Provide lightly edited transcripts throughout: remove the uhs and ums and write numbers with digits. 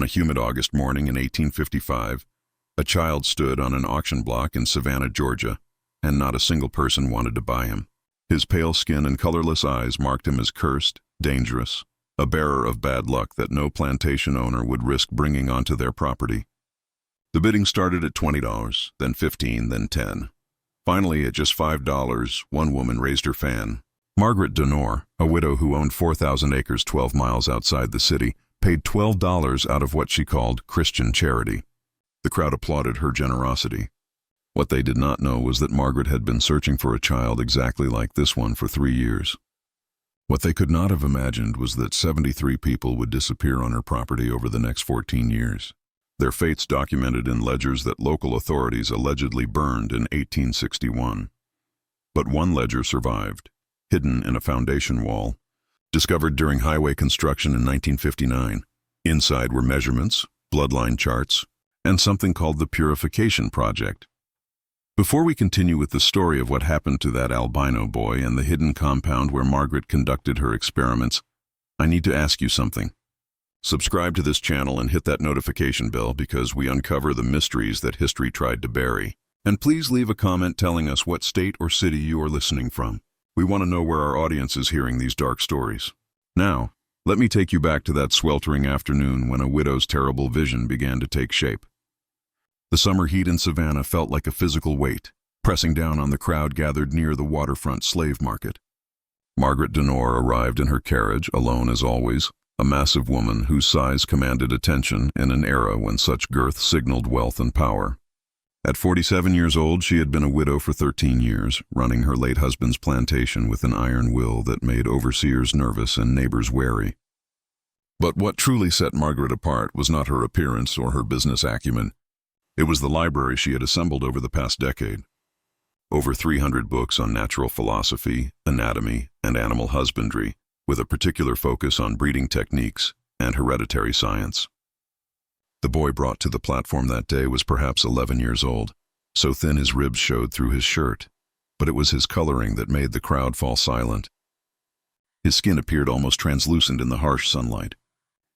On a humid August morning in 1855, a child stood on an auction block in Savannah, Georgia, and not a single person wanted to buy him. His pale skin and colorless eyes marked him as cursed, dangerous, a bearer of bad luck that no plantation owner would risk bringing onto their property. The bidding started at $20, then $15, then $10. Finally, at just $5, one woman raised her fan. Margaret Denore, a widow who owned 4,000 acres 12 miles outside the city, paid $12 out of what she called Christian charity. The crowd applauded her generosity. What they did not know was that Margaret had been searching for a child exactly like this one for 3 years. What they could not have imagined was that 73 people would disappear on her property over the next 14 years. Their fates documented in ledgers that local authorities allegedly burned in 1861. But one ledger survived, hidden in a foundation wall, discovered during highway construction in 1959. Inside were measurements, bloodline charts, and something called the Purification Project. Before we continue with the story of what happened to that albino boy and the hidden compound where Margaret conducted her experiments, I need to ask you something. Subscribe to this channel and hit that notification bell because we uncover the mysteries that history tried to bury. And please leave a comment telling us what state or city you are listening from. We want to know where our audience is hearing these dark stories. Now, let me take you back to that sweltering afternoon when a widow's terrible vision began to take shape. The summer heat in Savannah felt like a physical weight, pressing down on the crowd gathered near the waterfront slave market. Margaret Denore arrived in her carriage, alone as always, a massive woman whose size commanded attention in an era when such girth signaled wealth and power. At 47 years old, she had been a widow for 13 years, running her late husband's plantation with an iron will that made overseers nervous and neighbors wary. But what truly set Margaret apart was not her appearance or her business acumen. It was the library she had assembled over the past decade. Over 300 books on natural philosophy, anatomy, and animal husbandry, with a particular focus on breeding techniques and hereditary science. The boy brought to the platform that day was perhaps 11 years old, so thin his ribs showed through his shirt, but it was his coloring that made the crowd fall silent. His skin appeared almost translucent in the harsh sunlight.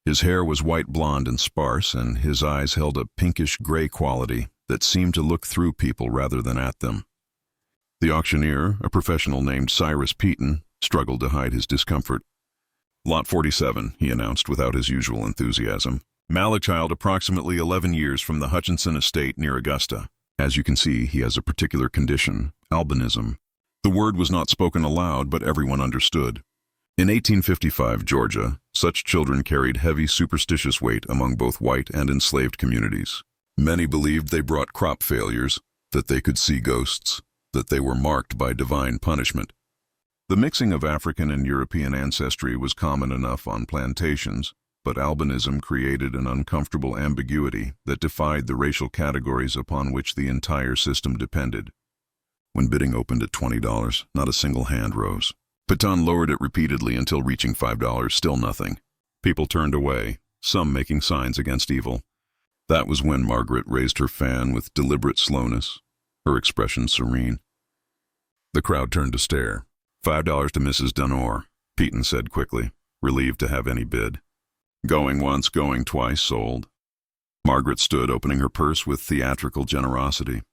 His hair was white blonde and sparse, and his eyes held a pinkish-gray quality that seemed to look through people rather than at them. The auctioneer, a professional named Cyrus Peaton, struggled to hide his discomfort. "Lot 47, he announced without his usual enthusiasm. "Male child approximately 11 years from the Hutchinson estate near Augusta. As you can see, he has a particular condition, albinism." The word was not spoken aloud, but everyone understood. In 1855 Georgia, such children carried heavy superstitious weight among both white and enslaved communities. Many believed they brought crop failures, that they could see ghosts, that they were marked by divine punishment. The mixing of African and European ancestry was common enough on plantations, but albinism created an uncomfortable ambiguity that defied the racial categories upon which the entire system depended. When bidding opened at $20, not a single hand rose. Peaton lowered it repeatedly until reaching $5, still nothing. People turned away, some making signs against evil. That was when Margaret raised her fan with deliberate slowness, her expression serene. The crowd turned to stare. $5 to Mrs. Denore, Peaton said quickly, relieved to have any bid. Going once, going twice, sold. Margaret stood, opening her purse with theatrical generosity.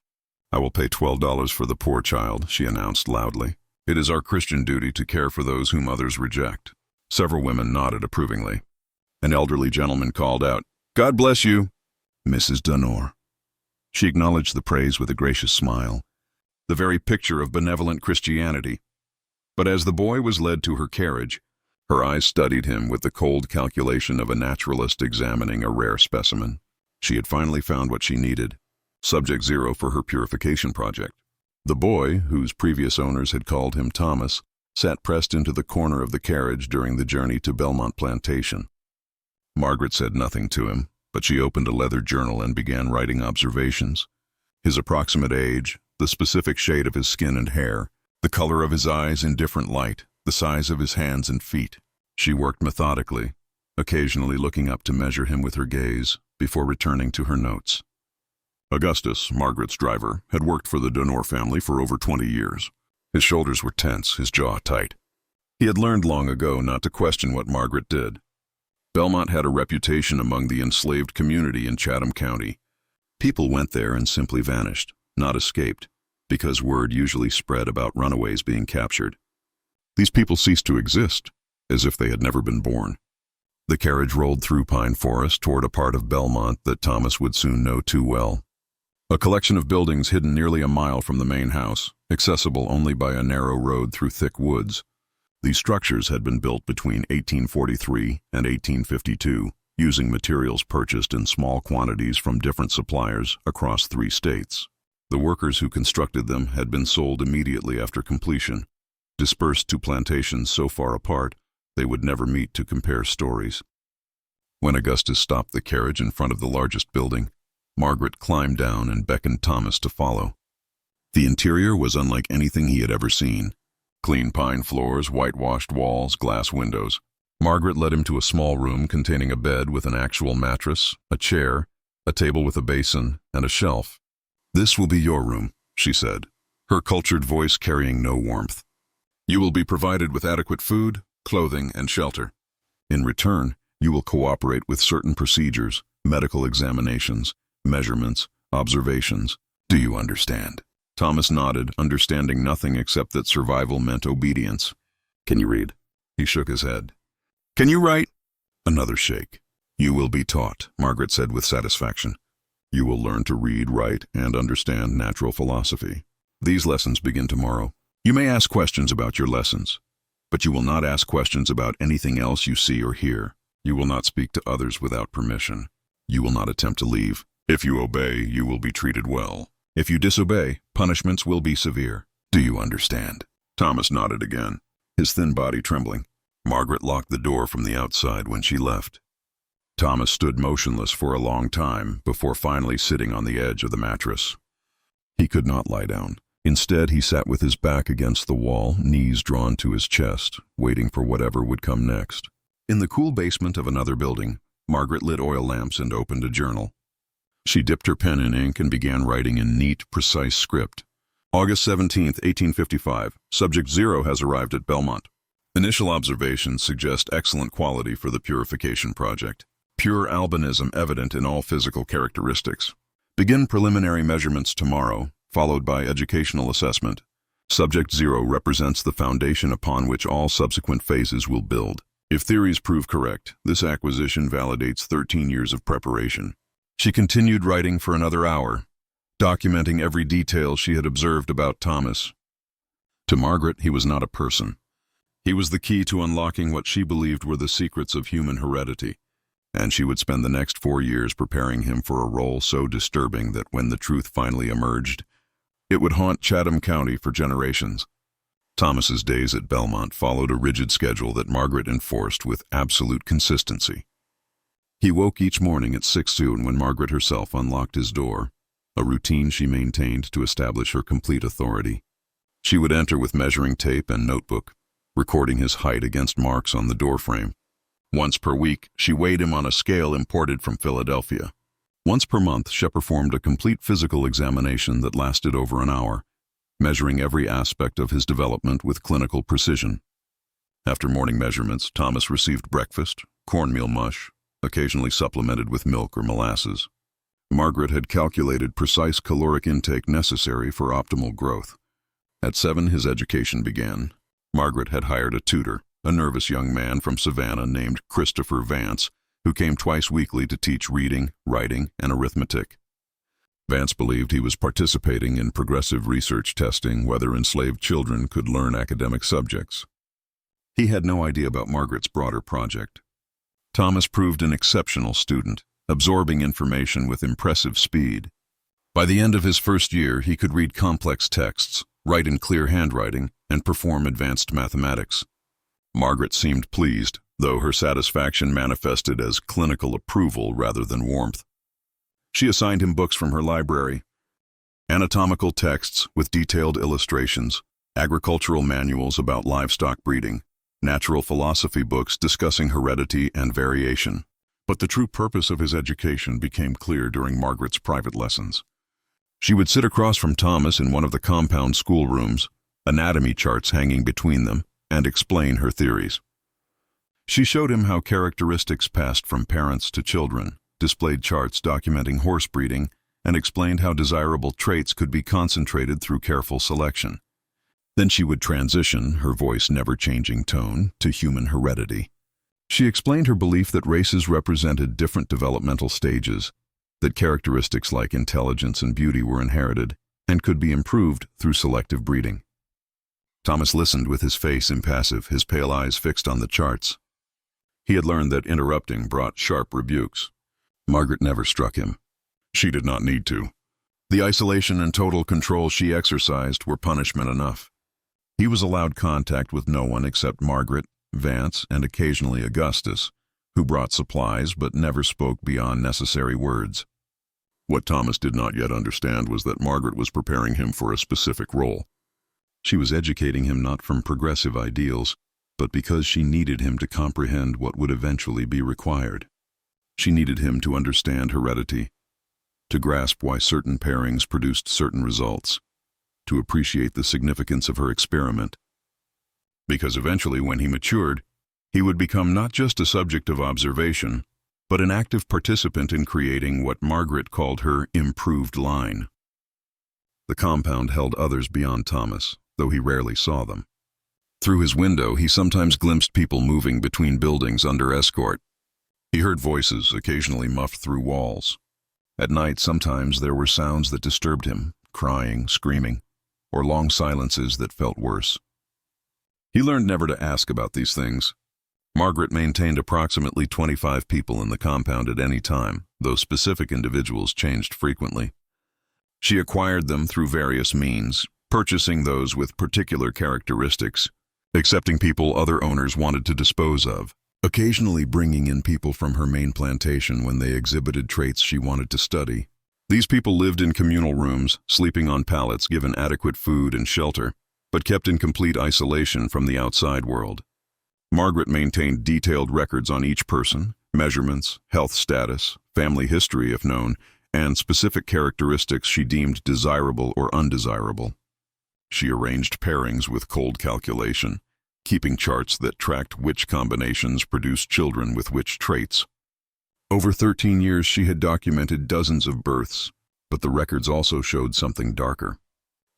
"I will pay $12 for the poor child," she announced loudly. "It is our Christian duty to care for those whom others reject." Several women nodded approvingly. An elderly gentleman called out, "God bless you, Mrs. Denore." She acknowledged the praise with a gracious smile, the very picture of benevolent Christianity. But as the boy was led to her carriage, her eyes studied him with the cold calculation of a naturalist examining a rare specimen. She had finally found what she needed, subject zero for her purification project. The boy, whose previous owners had called him Thomas, sat pressed into the corner of the carriage during the journey to Belmont Plantation. Margaret said nothing to him, but she opened a leather journal and began writing observations. His approximate age, the specific shade of his skin and hair, the color of his eyes in different light, the size of his hands and feet. She worked methodically, occasionally looking up to measure him with her gaze, before returning to her notes. Augustus, Margaret's driver, had worked for the Denore family for over 20 years. His shoulders were tense, his jaw tight. He had learned long ago not to question what Margaret did. Belmont had a reputation among the enslaved community in Chatham County. People went there and simply vanished, not escaped, because word usually spread about runaways being captured. These people ceased to exist, as if they had never been born. The carriage rolled through pine forest toward a part of Belmont that Thomas would soon know too well. A collection of buildings hidden nearly a mile from the main house, accessible only by a narrow road through thick woods. These structures had been built between 1843 and 1852, using materials purchased in small quantities from different suppliers across 3 states. The workers who constructed them had been sold immediately after completion, dispersed to plantations so far apart they would never meet to compare stories. When Augustus stopped the carriage in front of the largest building, Margaret climbed down and beckoned Thomas to follow. The interior was unlike anything he had ever seen. Clean pine floors, whitewashed walls, glass windows. Margaret led him to a small room containing a bed with an actual mattress, a chair, a table with a basin, and a shelf. "This will be your room," she said, her cultured voice carrying no warmth. "You will be provided with adequate food, clothing, and shelter. In return, you will cooperate with certain procedures, medical examinations, measurements, observations. Do you understand?" Thomas nodded, understanding nothing except that survival meant obedience. "Can you read?" He shook his head. "Can you write?" Another shake. "You will be taught," Margaret said with satisfaction. "You will learn to read, write, and understand natural philosophy. These lessons begin tomorrow. You may ask questions about your lessons, but you will not ask questions about anything else you see or hear. You will not speak to others without permission. You will not attempt to leave. If you obey, you will be treated well. If you disobey, punishments will be severe. Do you understand?" Thomas nodded again, his thin body trembling. Margaret locked the door from the outside when she left. Thomas stood motionless for a long time before finally sitting on the edge of the mattress. He could not lie down. Instead, he sat with his back against the wall, knees drawn to his chest, waiting for whatever would come next. In the cool basement of another building, Margaret lit oil lamps and opened a journal. She dipped her pen in ink and began writing in neat, precise script. August 17, 1855. Subject 0 has arrived at Belmont. Initial observations suggest excellent quality for the purification project. Pure albinism evident in all physical characteristics. Begin preliminary measurements tomorrow, followed by educational assessment. Subject 0 represents the foundation upon which all subsequent phases will build. If theories prove correct, this acquisition validates 13 years of preparation. She continued writing for another hour, documenting every detail she had observed about Thomas. To Margaret, he was not a person. He was the key to unlocking what she believed were the secrets of human heredity, and she would spend the next 4 years preparing him for a role so disturbing that when the truth finally emerged, it would haunt Chatham County for generations. Thomas's days at Belmont followed a rigid schedule that Margaret enforced with absolute consistency. He woke each morning at 6 soon when Margaret herself unlocked his door, a routine she maintained to establish her complete authority. She would enter with measuring tape and notebook, recording his height against marks on the doorframe. Once per week, she weighed him on a scale imported from Philadelphia. Once per month, she performed a complete physical examination that lasted over an hour, measuring every aspect of his development with clinical precision. After morning measurements, Thomas received breakfast, cornmeal mush, occasionally supplemented with milk or molasses. Margaret had calculated precise caloric intake necessary for optimal growth. At 7, his education began. Margaret had hired a tutor, a nervous young man from Savannah named Christopher Vance, who came twice weekly to teach reading, writing, and arithmetic. Vance believed he was participating in progressive research testing whether enslaved children could learn academic subjects. He had no idea about Margaret's broader project. Thomas proved an exceptional student, absorbing information with impressive speed. By the end of his first year, he could read complex texts, write in clear handwriting, and perform advanced mathematics. Margaret seemed pleased, though her satisfaction manifested as clinical approval rather than warmth. She assigned him books from her library: anatomical texts with detailed illustrations, agricultural manuals about livestock breeding, natural philosophy books discussing heredity and variation. But the true purpose of his education became clear during Margaret's private lessons. She would sit across from Thomas in one of the compound schoolrooms, anatomy charts hanging between them, and explain her theories. She showed him how characteristics passed from parents to children, displayed charts documenting horse breeding, and explained how desirable traits could be concentrated through careful selection. Then she would transition, her voice never changing tone, to human heredity. She explained her belief that races represented different developmental stages, that characteristics like intelligence and beauty were inherited and could be improved through selective breeding. Thomas listened with his face impassive, his pale eyes fixed on the charts. He had learned that interrupting brought sharp rebukes. Margaret never struck him. She did not need to. The isolation and total control she exercised were punishment enough. He was allowed contact with no one except Margaret, Vance, and occasionally Augustus, who brought supplies but never spoke beyond necessary words. What Thomas did not yet understand was that Margaret was preparing him for a specific role. She was educating him not from progressive ideals, but because she needed him to comprehend what would eventually be required. She needed him to understand heredity, to grasp why certain pairings produced certain results, to appreciate the significance of her experiment. Because eventually, when he matured, he would become not just a subject of observation, but an active participant in creating what Margaret called her improved line. The compound held others beyond Thomas, though he rarely saw them. Through his window, he sometimes glimpsed people moving between buildings under escort. He heard voices, occasionally muffled through walls. At night, sometimes there were sounds that disturbed him, crying, screaming, or long silences that felt worse. He learned never to ask about these things. Margaret maintained approximately 25 people in the compound at any time, though specific individuals changed frequently. She acquired them through various means, purchasing those with particular characteristics, accepting people other owners wanted to dispose of, occasionally bringing in people from her main plantation when they exhibited traits she wanted to study. These people lived in communal rooms, sleeping on pallets, given adequate food and shelter, but kept in complete isolation from the outside world. Margaret maintained detailed records on each person, measurements, health status, family history if known, and specific characteristics she deemed desirable or undesirable. She arranged pairings with cold calculation, keeping charts that tracked which combinations produced children with which traits. Over 13 years she had documented dozens of births, but the records also showed something darker.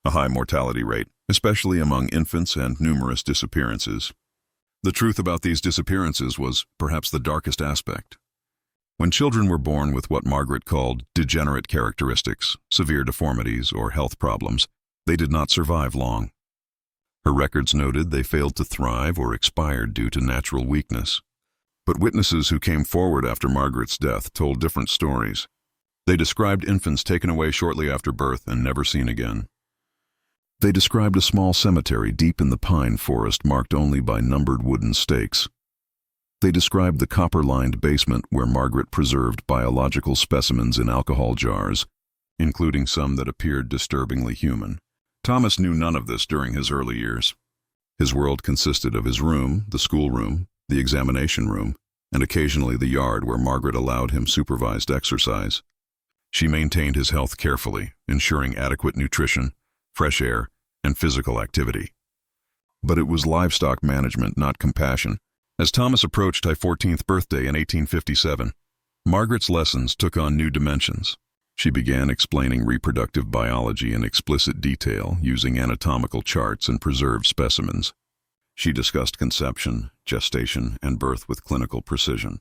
A high mortality rate, especially among infants, and numerous disappearances. The truth about these disappearances was perhaps the darkest aspect. When children were born with what Margaret called degenerate characteristics, severe deformities, or health problems, they did not survive long. Her records noted they failed to thrive or expired due to natural weakness. But witnesses who came forward after Margaret's death told different stories. They described infants taken away shortly after birth and never seen again. They described a small cemetery deep in the pine forest marked only by numbered wooden stakes. They described the copper-lined basement where Margaret preserved biological specimens in alcohol jars, including some that appeared disturbingly human. Thomas knew none of this during his early years. His world consisted of his room, the schoolroom, the examination room, and occasionally the yard where Margaret allowed him supervised exercise. She maintained his health carefully, ensuring adequate nutrition, fresh air, and physical activity. But it was livestock management, not compassion. As Thomas approached his 14th birthday in 1857, Margaret's lessons took on new dimensions. She began explaining reproductive biology in explicit detail, using anatomical charts and preserved specimens. She discussed conception, gestation, and birth with clinical precision.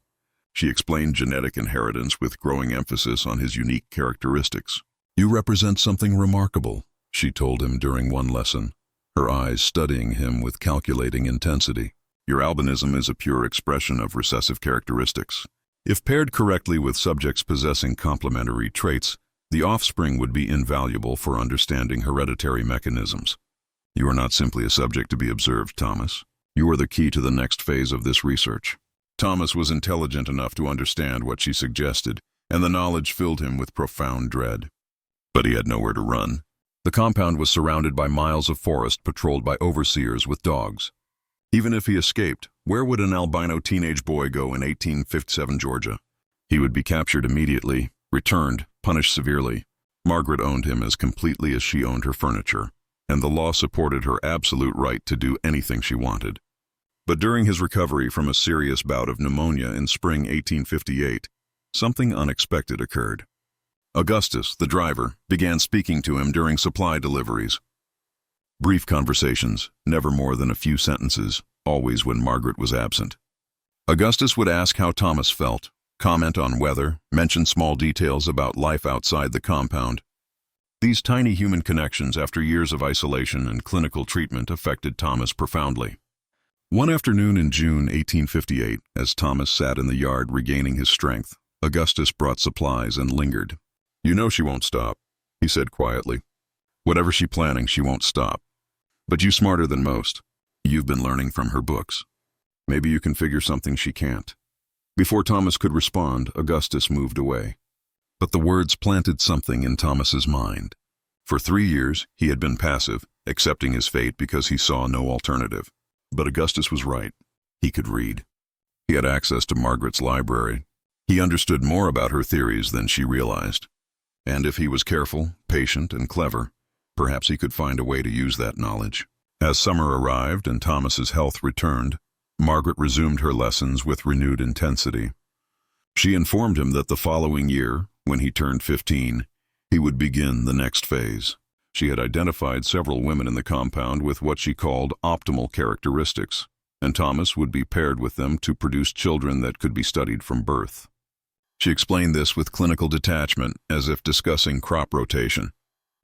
She explained genetic inheritance with growing emphasis on his unique characteristics. "You represent something remarkable," she told him during one lesson, her eyes studying him with calculating intensity. "Your albinism is a pure expression of recessive characteristics. If paired correctly with subjects possessing complementary traits, the offspring would be invaluable for understanding hereditary mechanisms. You are not simply a subject to be observed, Thomas. You are the key to the next phase of this research." Thomas was intelligent enough to understand what she suggested, and the knowledge filled him with profound dread. But he had nowhere to run. The compound was surrounded by miles of forest patrolled by overseers with dogs. Even if he escaped, where would an albino teenage boy go in 1857 Georgia? He would be captured immediately, returned, punished severely. Margaret owned him as completely as she owned her furniture, and the law supported her absolute right to do anything she wanted. But during his recovery from a serious bout of pneumonia in spring 1858, something unexpected occurred. Augustus, the driver, began speaking to him during supply deliveries. Brief conversations, never more than a few sentences, always when Margaret was absent. Augustus would ask how Thomas felt, comment on weather, mention small details about life outside the compound. These tiny human connections after years of isolation and clinical treatment affected Thomas profoundly. One afternoon in June 1858, as Thomas sat in the yard regaining his strength, Augustus brought supplies and lingered. "You know she won't stop," he said quietly. "Whatever she's planning, she won't stop. But you're smarter than most. You've been learning from her books. Maybe you can figure something she can't." Before Thomas could respond, Augustus moved away. But the words planted something in Thomas's mind. For 3 years, he had been passive, accepting his fate because he saw no alternative. But Augustus was right. He could read. He had access to Margaret's library. He understood more about her theories than she realized. And if he was careful, patient, and clever, perhaps he could find a way to use that knowledge. As summer arrived and Thomas's health returned, Margaret resumed her lessons with renewed intensity. She informed him that the following year, when he turned 15, he would begin the next phase. She had identified several women in the compound with what she called optimal characteristics, and Thomas would be paired with them to produce children that could be studied from birth. She explained this with clinical detachment, as if discussing crop rotation,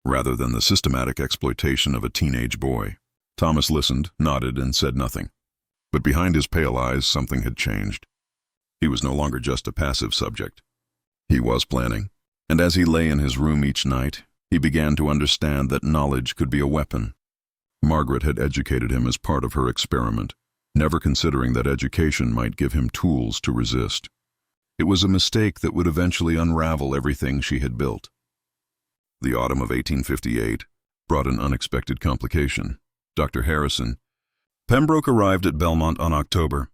rather than the systematic exploitation of a teenage boy. Thomas listened, nodded, and said nothing. But behind his pale eyes, something had changed. He was no longer just a passive subject. He was planning, and as he lay in his room each night, he began to understand that knowledge could be a weapon. Margaret had educated him as part of her experiment, never considering that education might give him tools to resist. It was a mistake that would eventually unravel everything she had built. The autumn of 1858 brought an unexpected complication. Dr. Harrison. Pembroke arrived at Belmont on October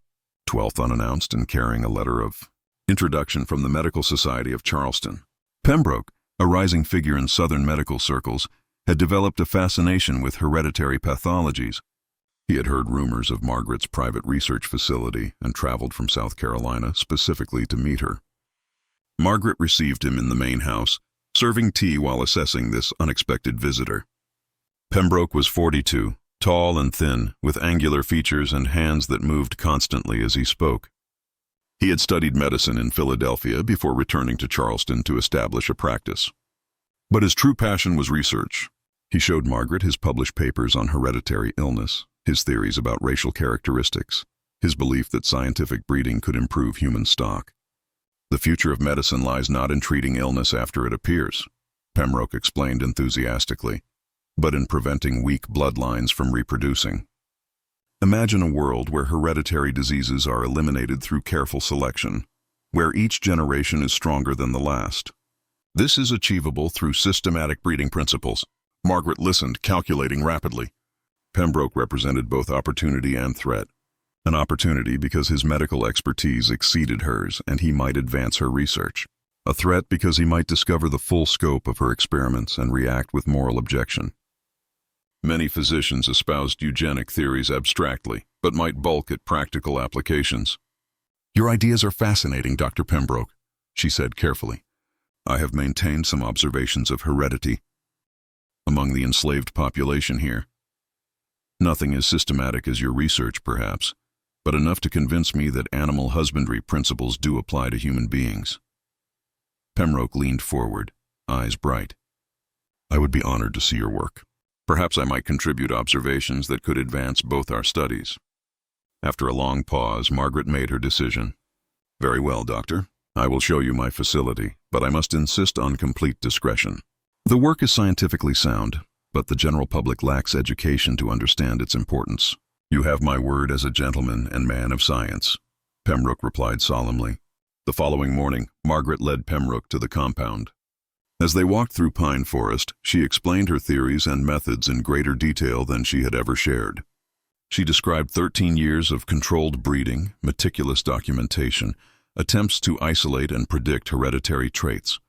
12th unannounced and carrying a letter of introduction from the Medical Society of Charleston. Pembroke, a rising figure in Southern medical circles, had developed a fascination with hereditary pathologies. He had heard rumors of Margaret's private research facility and traveled from South Carolina specifically to meet her. Margaret received him in the main house, serving tea while assessing this unexpected visitor. Pembroke was 42, tall and thin, with angular features and hands that moved constantly as he spoke. He had studied medicine in Philadelphia before returning to Charleston to establish a practice. But his true passion was research. He showed Margaret his published papers on hereditary illness, his theories about racial characteristics, his belief that scientific breeding could improve human stock. "The future of medicine lies not in treating illness after it appears," Pembroke explained enthusiastically, "but in preventing weak bloodlines from reproducing. Imagine a world where hereditary diseases are eliminated through careful selection, where each generation is stronger than the last. This is achievable through systematic breeding principles." Margaret listened, calculating rapidly. Pembroke represented both opportunity and threat. An opportunity because his medical expertise exceeded hers and he might advance her research. A threat because he might discover the full scope of her experiments and react with moral objection. Many physicians espoused eugenic theories abstractly, but might balk at practical applications. "Your ideas are fascinating, Dr. Pembroke," she said carefully. "I have maintained some observations of heredity among the enslaved population here. Nothing as systematic as your research, perhaps, but enough to convince me that animal husbandry principles do apply to human beings." Pembroke leaned forward, eyes bright. "I would be honored to see your work. Perhaps I might contribute observations that could advance both our studies." After a long pause, Margaret made her decision. "Very well, Doctor. I will show you my facility, but I must insist on complete discretion. The work is scientifically sound, but the general public lacks education to understand its importance. You have my word as a gentleman and man of science," Pembroke replied solemnly. The following morning, Margaret led Pembroke to the compound. As they walked through pine forest, she explained her theories and methods in greater detail than she had ever shared. She described 13 years of controlled breeding, meticulous documentation, attempts to isolate and predict hereditary traits.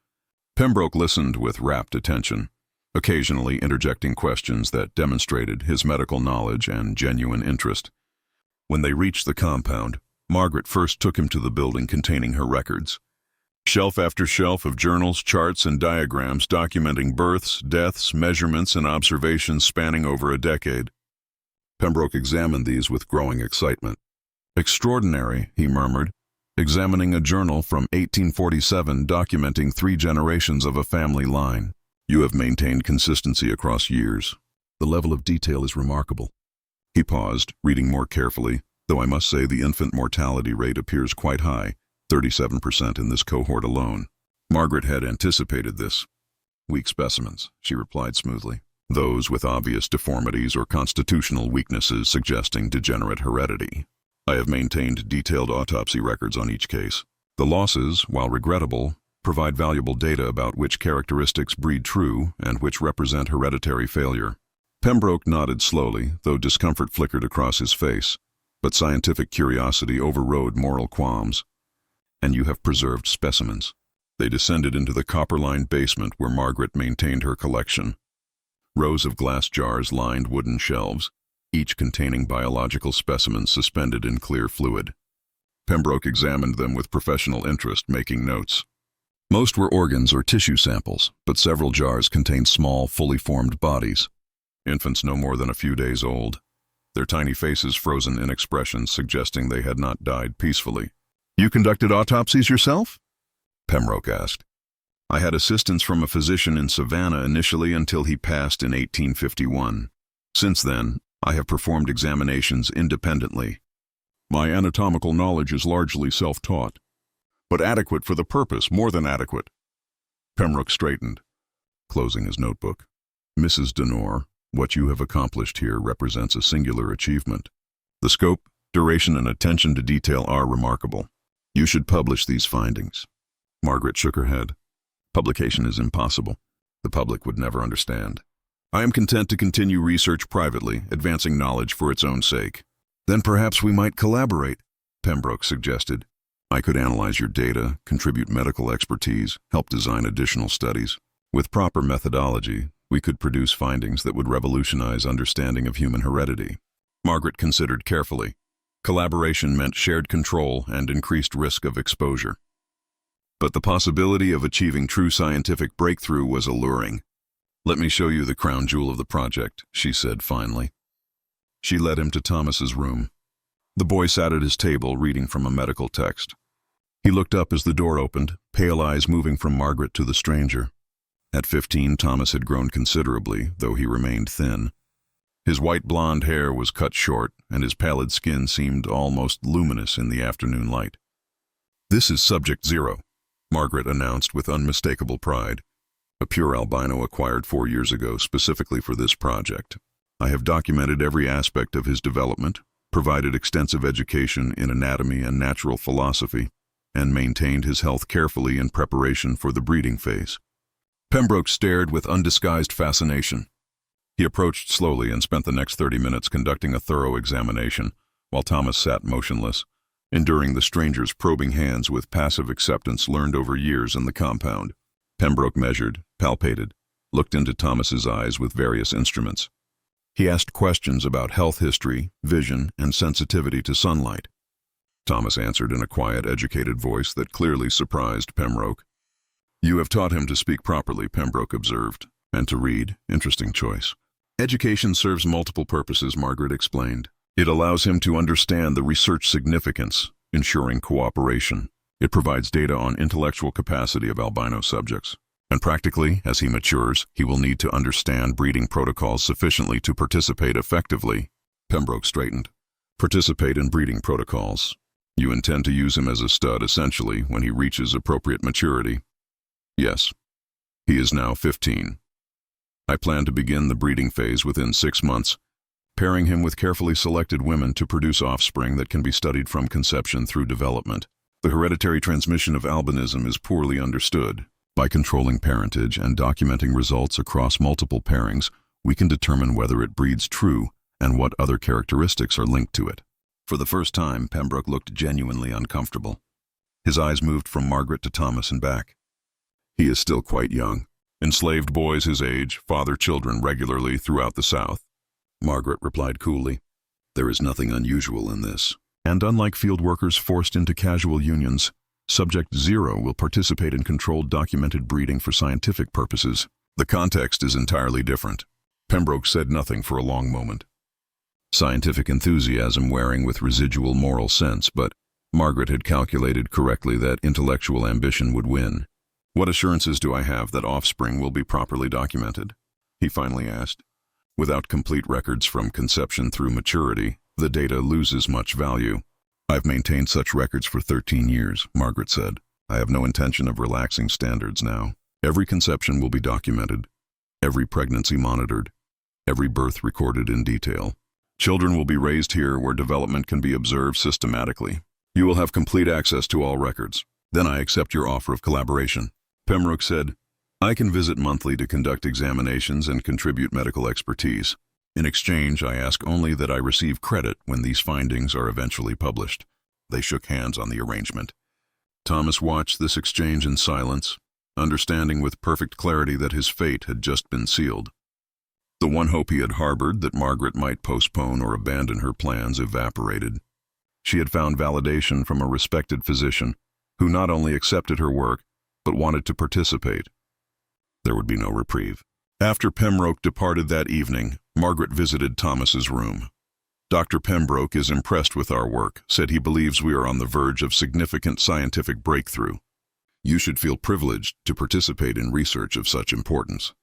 Pembroke listened with rapt attention, occasionally interjecting questions that demonstrated his medical knowledge and genuine interest. When they reached the compound, Margaret first took him to the building containing her records. Shelf after shelf of journals, charts, and diagrams documenting births, deaths, measurements, and observations spanning over a decade. Pembroke examined these with growing excitement. "Extraordinary," he murmured, examining a journal from 1847 documenting 3 generations of a family line. "You have maintained consistency across years. The level of detail is remarkable." He paused, reading more carefully, though I must say the infant mortality rate appears quite high, 37% in this cohort alone. Margaret had anticipated this. "Weak specimens," she replied smoothly. "Those with obvious deformities or constitutional weaknesses suggesting degenerate heredity. I have maintained detailed autopsy records on each case. The losses, while regrettable, provide valuable data about which characteristics breed true and which represent hereditary failure." Pembroke nodded slowly, though discomfort flickered across his face, but scientific curiosity overrode moral qualms. "And you have preserved specimens." They descended into the copper-lined basement where Margaret maintained her collection. Rows of glass jars lined wooden shelves, each containing biological specimens suspended in clear fluid. Pembroke examined them with professional interest, making notes. Most were organs or tissue samples, but several jars contained small, fully formed bodies. Infants no more than a few days old, their tiny faces frozen in expressions suggesting they had not died peacefully. "You conducted autopsies yourself?" Pembroke asked. "I had assistance from a physician in Savannah initially until he passed in 1851. Since then, I have performed examinations independently. My anatomical knowledge is largely self-taught, but adequate for the purpose, more than adequate." Pembroke straightened, closing his notebook. "Mrs. Denore, what you have accomplished here represents a singular achievement. The scope, duration, and attention to detail are remarkable. You should publish these findings." Margaret shook her head. "Publication is impossible. The public would never understand. I am content to continue research privately, advancing knowledge for its own sake." "Then perhaps we might collaborate," Pembroke suggested. "I could analyze your data, contribute medical expertise, help design additional studies. With proper methodology, we could produce findings that would revolutionize understanding of human heredity." Margaret considered carefully. Collaboration meant shared control and increased risk of exposure. But the possibility of achieving true scientific breakthrough was alluring. "Let me show you the crown jewel of the project," she said finally. She led him to Thomas's room. The boy sat at his table reading from a medical text. He looked up as the door opened, pale eyes moving from Margaret to the stranger. At 15, Thomas had grown considerably, though he remained thin. His white blonde hair was cut short, and his pallid skin seemed almost luminous in the afternoon light. "This is Subject 0, Margaret announced with unmistakable pride. "A pure albino acquired 4 years ago specifically for this project. I have documented every aspect of his development, provided extensive education in anatomy and natural philosophy, and maintained his health carefully in preparation for the breeding phase." Pembroke stared with undisguised fascination. He approached slowly and spent the next 30 minutes conducting a thorough examination, while Thomas sat motionless, enduring the stranger's probing hands with passive acceptance learned over years in the compound. Pembroke measured, palpated, looked into Thomas's eyes with various instruments. He asked questions about health history, vision, and sensitivity to sunlight. Thomas answered in a quiet, educated voice that clearly surprised Pembroke. "You have taught him to speak properly," Pembroke observed, "and to read. Interesting choice." "Education serves multiple purposes," Margaret explained. "It allows him to understand the research significance, ensuring cooperation. It provides data on intellectual capacity of albino subjects. And practically, as he matures, he will need to understand breeding protocols sufficiently to participate effectively." Pembroke straightened. "Participate in breeding protocols. You intend to use him as a stud, essentially, when he reaches appropriate maturity?" "Yes. He is now 15. I plan to begin the breeding phase within 6 months, pairing him with carefully selected women to produce offspring that can be studied from conception through development. The hereditary transmission of albinism is poorly understood. By controlling parentage and documenting results across multiple pairings, we can determine whether it breeds true and what other characteristics are linked to it." For the first time, Pembroke looked genuinely uncomfortable. His eyes moved from Margaret to Thomas and back. "He is still quite young. Enslaved boys his age father children regularly throughout the South," Margaret replied coolly. There is nothing unusual in this. And unlike field workers forced into casual unions, Subject 0 will participate in controlled documented breeding for scientific purposes. The context is entirely different. Pembroke said nothing for a long moment. Scientific enthusiasm wearing with residual moral sense, but Margaret had calculated correctly that intellectual ambition would win. "What assurances do I have that offspring will be properly documented?" he finally asked. "Without complete records from conception through maturity, the data loses much value." "I've maintained such records for 13 years, Margaret said. "I have no intention of relaxing standards now. Every conception will be documented, every pregnancy monitored, every birth recorded in detail. Children will be raised here where development can be observed systematically. You will have complete access to all records. Then I accept your offer of collaboration." Pembroke said, "I can visit monthly to conduct examinations and contribute medical expertise. In exchange, I ask only that I receive credit when these findings are eventually published." They shook hands on the arrangement. Thomas watched this exchange in silence, understanding with perfect clarity that his fate had just been sealed. The one hope he had harbored, that Margaret might postpone or abandon her plans, evaporated. She had found validation from a respected physician who not only accepted her work, but wanted to participate. There would be no reprieve. After Pembroke departed that evening, Margaret visited Thomas's room. "Dr. Pembroke is impressed with our work, said he believes we are on the verge of significant scientific breakthrough. You should feel privileged to participate in research of such importance."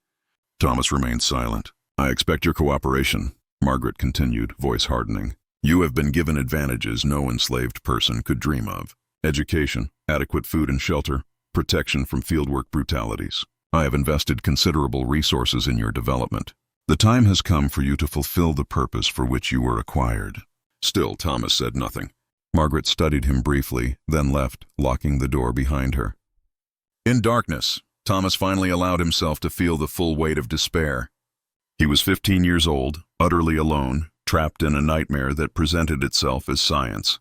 Thomas remained silent. "I expect your cooperation," Margaret continued, voice hardening. "You have been given advantages no enslaved person could dream of. Education, adequate food and shelter, protection from fieldwork brutalities. I have invested considerable resources in your development. The time has come for you to fulfill the purpose for which you were acquired." Still, Thomas said nothing. Margaret studied him briefly, then left, locking the door behind her. In darkness, Thomas finally allowed himself to feel the full weight of despair. He was 15 years old, utterly alone, trapped in a nightmare that presented itself as science.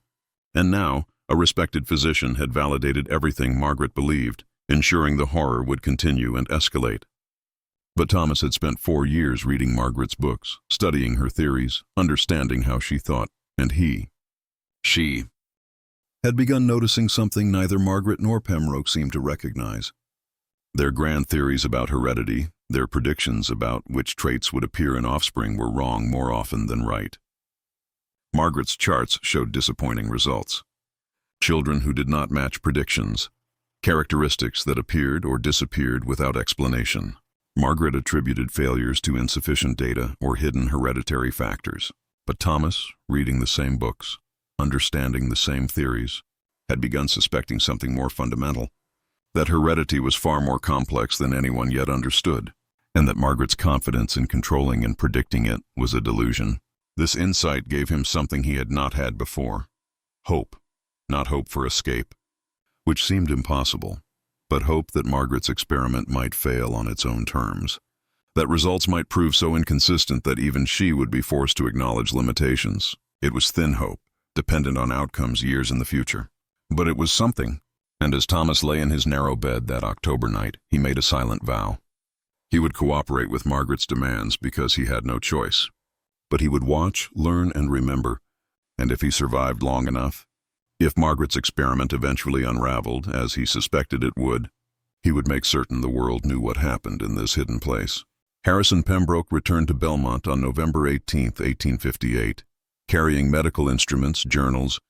And now, a respected physician had validated everything Margaret believed, ensuring the horror would continue and escalate. But Thomas had spent 4 years reading Margaret's books, studying her theories, understanding how she thought, and she had begun noticing something neither Margaret nor Pembroke seemed to recognize. Their grand theories about heredity, their predictions about which traits would appear in offspring, were wrong more often than right. Margaret's charts showed disappointing results. Children who did not match predictions, characteristics that appeared or disappeared without explanation. Margaret attributed failures to insufficient data or hidden hereditary factors. But Thomas, reading the same books, understanding the same theories, had begun suspecting something more fundamental, that heredity was far more complex than anyone yet understood, and that Margaret's confidence in controlling and predicting it was a delusion. This insight gave him something he had not had before: hope, not hope for escape, which seemed impossible, but hope that Margaret's experiment might fail on its own terms, that results might prove so inconsistent that even she would be forced to acknowledge limitations. It was thin hope, dependent on outcomes years in the future. But it was something, and as Thomas lay in his narrow bed that October night, he made a silent vow. He would cooperate with Margaret's demands because he had no choice. But he would watch, learn, and remember, and if he survived long enough, if Margaret's experiment eventually unraveled, as he suspected it would, he would make certain the world knew what happened in this hidden place. Harrison Pembroke returned to Belmont on November 18, 1858, carrying medical instruments, journals,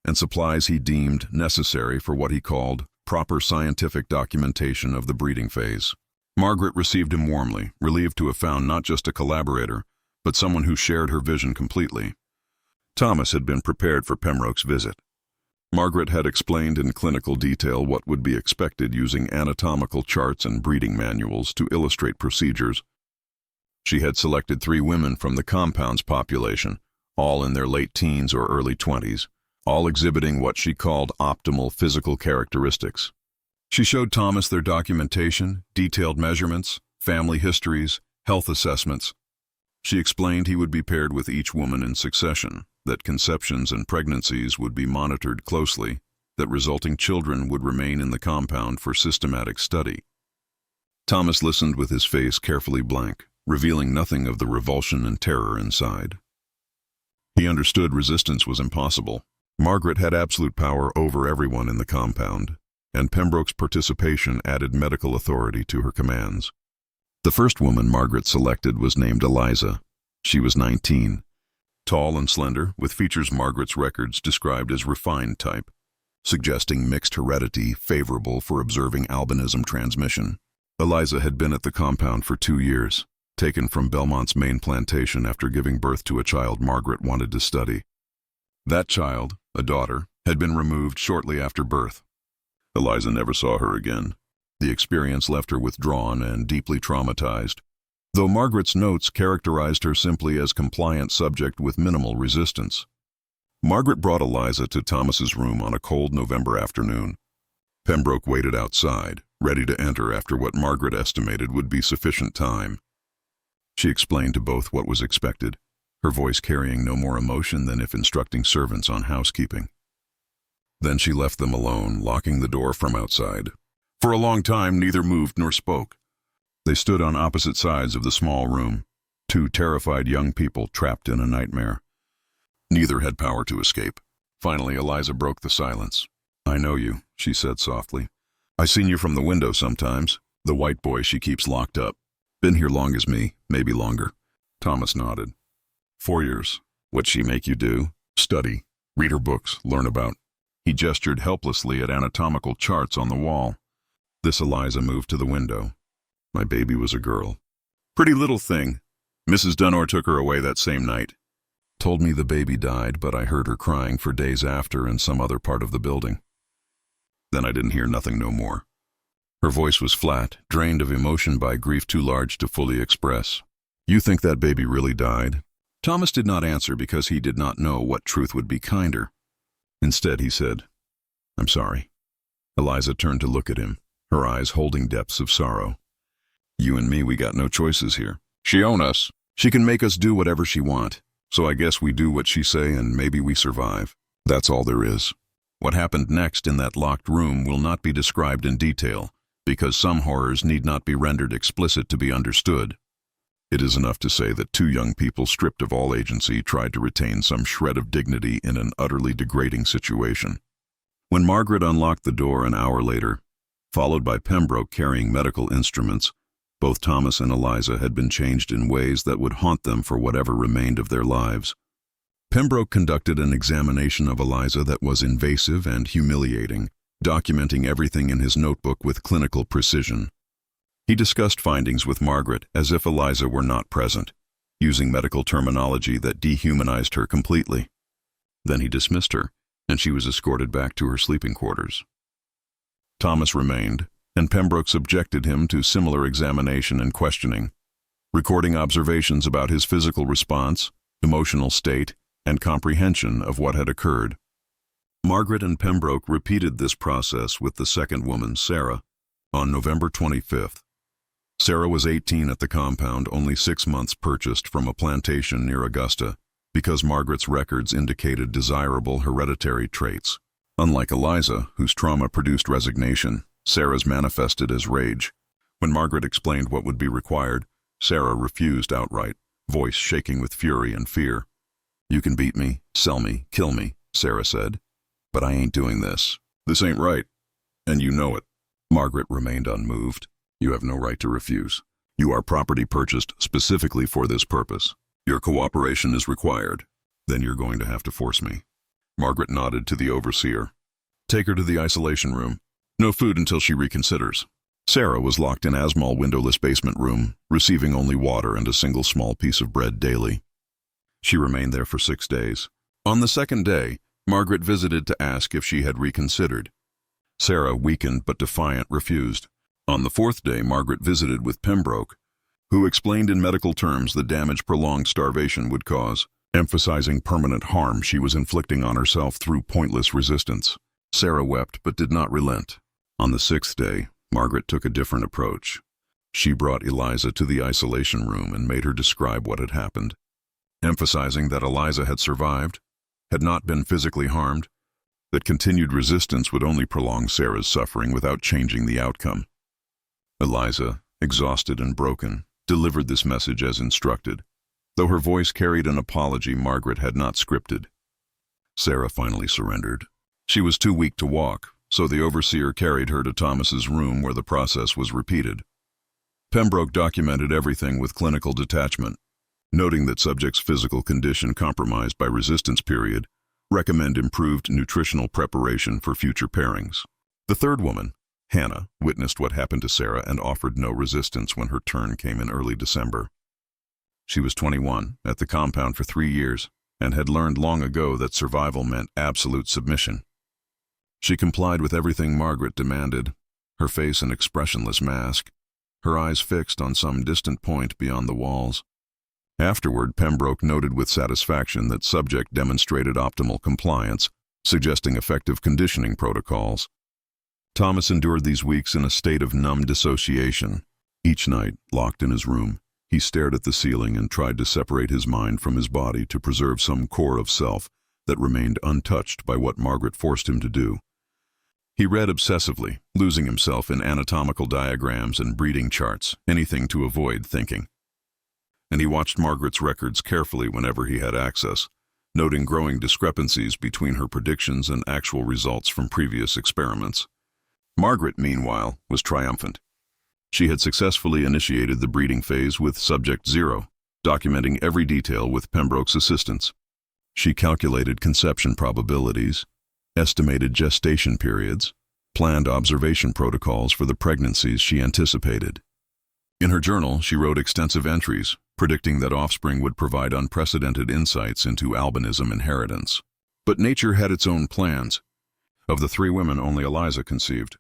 and supplies he deemed necessary for what he called proper scientific documentation of the breeding phase. Margaret received him warmly, relieved to have found not just a collaborator, but someone who shared her vision completely. Thomas had been prepared for Pembroke's visit. Margaret had explained in clinical detail what would be expected, using anatomical charts and breeding manuals to illustrate procedures. She had selected 3 women from the compound's population, all in their late teens or early 20s, all exhibiting what she called optimal physical characteristics. She showed Thomas their documentation, detailed measurements, family histories, health assessments. She explained he would be paired with each woman in succession, that conceptions and pregnancies would be monitored closely, that resulting children would remain in the compound for systematic study. Thomas listened with his face carefully blank, revealing nothing of the revulsion and terror inside. He understood resistance was impossible. Margaret had absolute power over everyone in the compound, and Pembroke's participation added medical authority to her commands. The first woman Margaret selected was named Eliza. She was 19. Tall and slender, with features Margaret's records described as refined type, suggesting mixed heredity favorable for observing albinism transmission. Eliza had been at the compound for 2 years, taken from Belmont's main plantation after giving birth to a child Margaret wanted to study. That child, a daughter, had been removed shortly after birth. Eliza never saw her again. The experience left her withdrawn and deeply traumatized, though Margaret's notes characterized her simply as compliant subject with minimal resistance. Margaret brought Eliza to Thomas's room on a cold November afternoon. Pembroke waited outside, ready to enter after what Margaret estimated would be sufficient time. She explained to both what was expected, her voice carrying no more emotion than if instructing servants on housekeeping. Then she left them alone, locking the door from outside. For a long time, neither moved nor spoke. They stood on opposite sides of the small room, two terrified young people trapped in a nightmare. Neither had power to escape. Finally, Eliza broke the silence. "I know you," she said softly. "I seen you from the window sometimes. The white boy she keeps locked up. Been here long as me, maybe longer." Thomas nodded. 4 years. What'd she make you do? Study. Read her books, learn about. He gestured helplessly at anatomical charts on the wall. This Eliza moved to the window. "My baby was a girl. Pretty little thing. Mrs. Dunor took her away that same night. Told me the baby died, but I heard her crying for days after in some other part of the building. Then I didn't hear nothing no more." Her voice was flat, drained of emotion by grief too large to fully express. "You think that baby really died?" Thomas did not answer because he did not know what truth would be kinder. Instead, he said, "I'm sorry." Eliza turned to look at him, her eyes holding depths of sorrow. "You and me, we got no choices here. She own us. She can make us do whatever she want. So I guess we do what she say and maybe we survive. That's all there is." What happened next in that locked room will not be described in detail, because some horrors need not be rendered explicit to be understood. It is enough to say that 2 young people stripped of all agency tried to retain some shred of dignity in an utterly degrading situation. When Margaret unlocked the door an hour later, followed by Pembroke carrying medical instruments, both Thomas and Eliza had been changed in ways that would haunt them for whatever remained of their lives. Pembroke conducted an examination of Eliza that was invasive and humiliating, documenting everything in his notebook with clinical precision. He discussed findings with Margaret as if Eliza were not present, using medical terminology that dehumanized her completely. Then he dismissed her, and she was escorted back to her sleeping quarters. Thomas remained, and Pembroke subjected him to similar examination and questioning, recording observations about his physical response, emotional state, and comprehension of what had occurred. Margaret and Pembroke repeated this process with the second woman, Sarah, on November 25th. Sarah was 18 at the compound, only 6 months purchased from a plantation near Augusta, because Margaret's records indicated desirable hereditary traits. Unlike Eliza, whose trauma produced resignation, Sarah's manifested as rage. When Margaret explained what would be required, Sarah refused outright, voice shaking with fury and fear. "You can beat me, sell me, kill me," Sarah said, "but I ain't doing this. This ain't right, and you know it." Margaret remained unmoved. "You have no right to refuse. You are property purchased specifically for this purpose. Your cooperation is required. Then you're going to have to force me." Margaret nodded to the overseer. "Take her to the isolation room. No food until she reconsiders." Sarah was locked in Asmal windowless basement room, receiving only water and a single small piece of bread daily. She remained there for 6 days. On the 2nd day, Margaret visited to ask if she had reconsidered. Sarah, weakened but defiant, refused. On the 4th day, Margaret visited with Pembroke, who explained in medical terms the damage prolonged starvation would cause, emphasizing permanent harm she was inflicting on herself through pointless resistance. Sarah wept but did not relent. On the 6th day, Margaret took a different approach. She brought Eliza to the isolation room and made her describe what had happened, emphasizing that Eliza had survived, had not been physically harmed, that continued resistance would only prolong Sarah's suffering without changing the outcome. Eliza, exhausted and broken, delivered this message as instructed. Though her voice carried an apology Margaret had not scripted. Sarah finally surrendered. She was too weak to walk, so the overseer carried her to Thomas's room where the process was repeated. Pembroke documented everything with clinical detachment, noting that subject's physical condition compromised by resistance period, recommend improved nutritional preparation for future pairings. The third woman, Hannah, witnessed what happened to Sarah and offered no resistance when her turn came in early December. She was 21, at the compound for 3 years, and had learned long ago that survival meant absolute submission. She complied with everything Margaret demanded, her face an expressionless mask, her eyes fixed on some distant point beyond the walls. Afterward, Pembroke noted with satisfaction that subject demonstrated optimal compliance, suggesting effective conditioning protocols. Thomas endured these weeks in a state of numb dissociation. Each night, locked in his room, he stared at the ceiling and tried to separate his mind from his body to preserve some core of self that remained untouched by what Margaret forced him to do. He read obsessively, losing himself in anatomical diagrams and breeding charts, anything to avoid thinking. And he watched Margaret's records carefully whenever he had access, noting growing discrepancies between her predictions and actual results from previous experiments. Margaret, meanwhile, was triumphant. She had successfully initiated the breeding phase with Subject 0, documenting every detail with Pembroke's assistance. She calculated conception probabilities, estimated gestation periods, planned observation protocols for the pregnancies she anticipated. In her journal, she wrote extensive entries, predicting that offspring would provide unprecedented insights into albinism inheritance. But nature had its own plans. Of the 3 women, only Eliza conceived.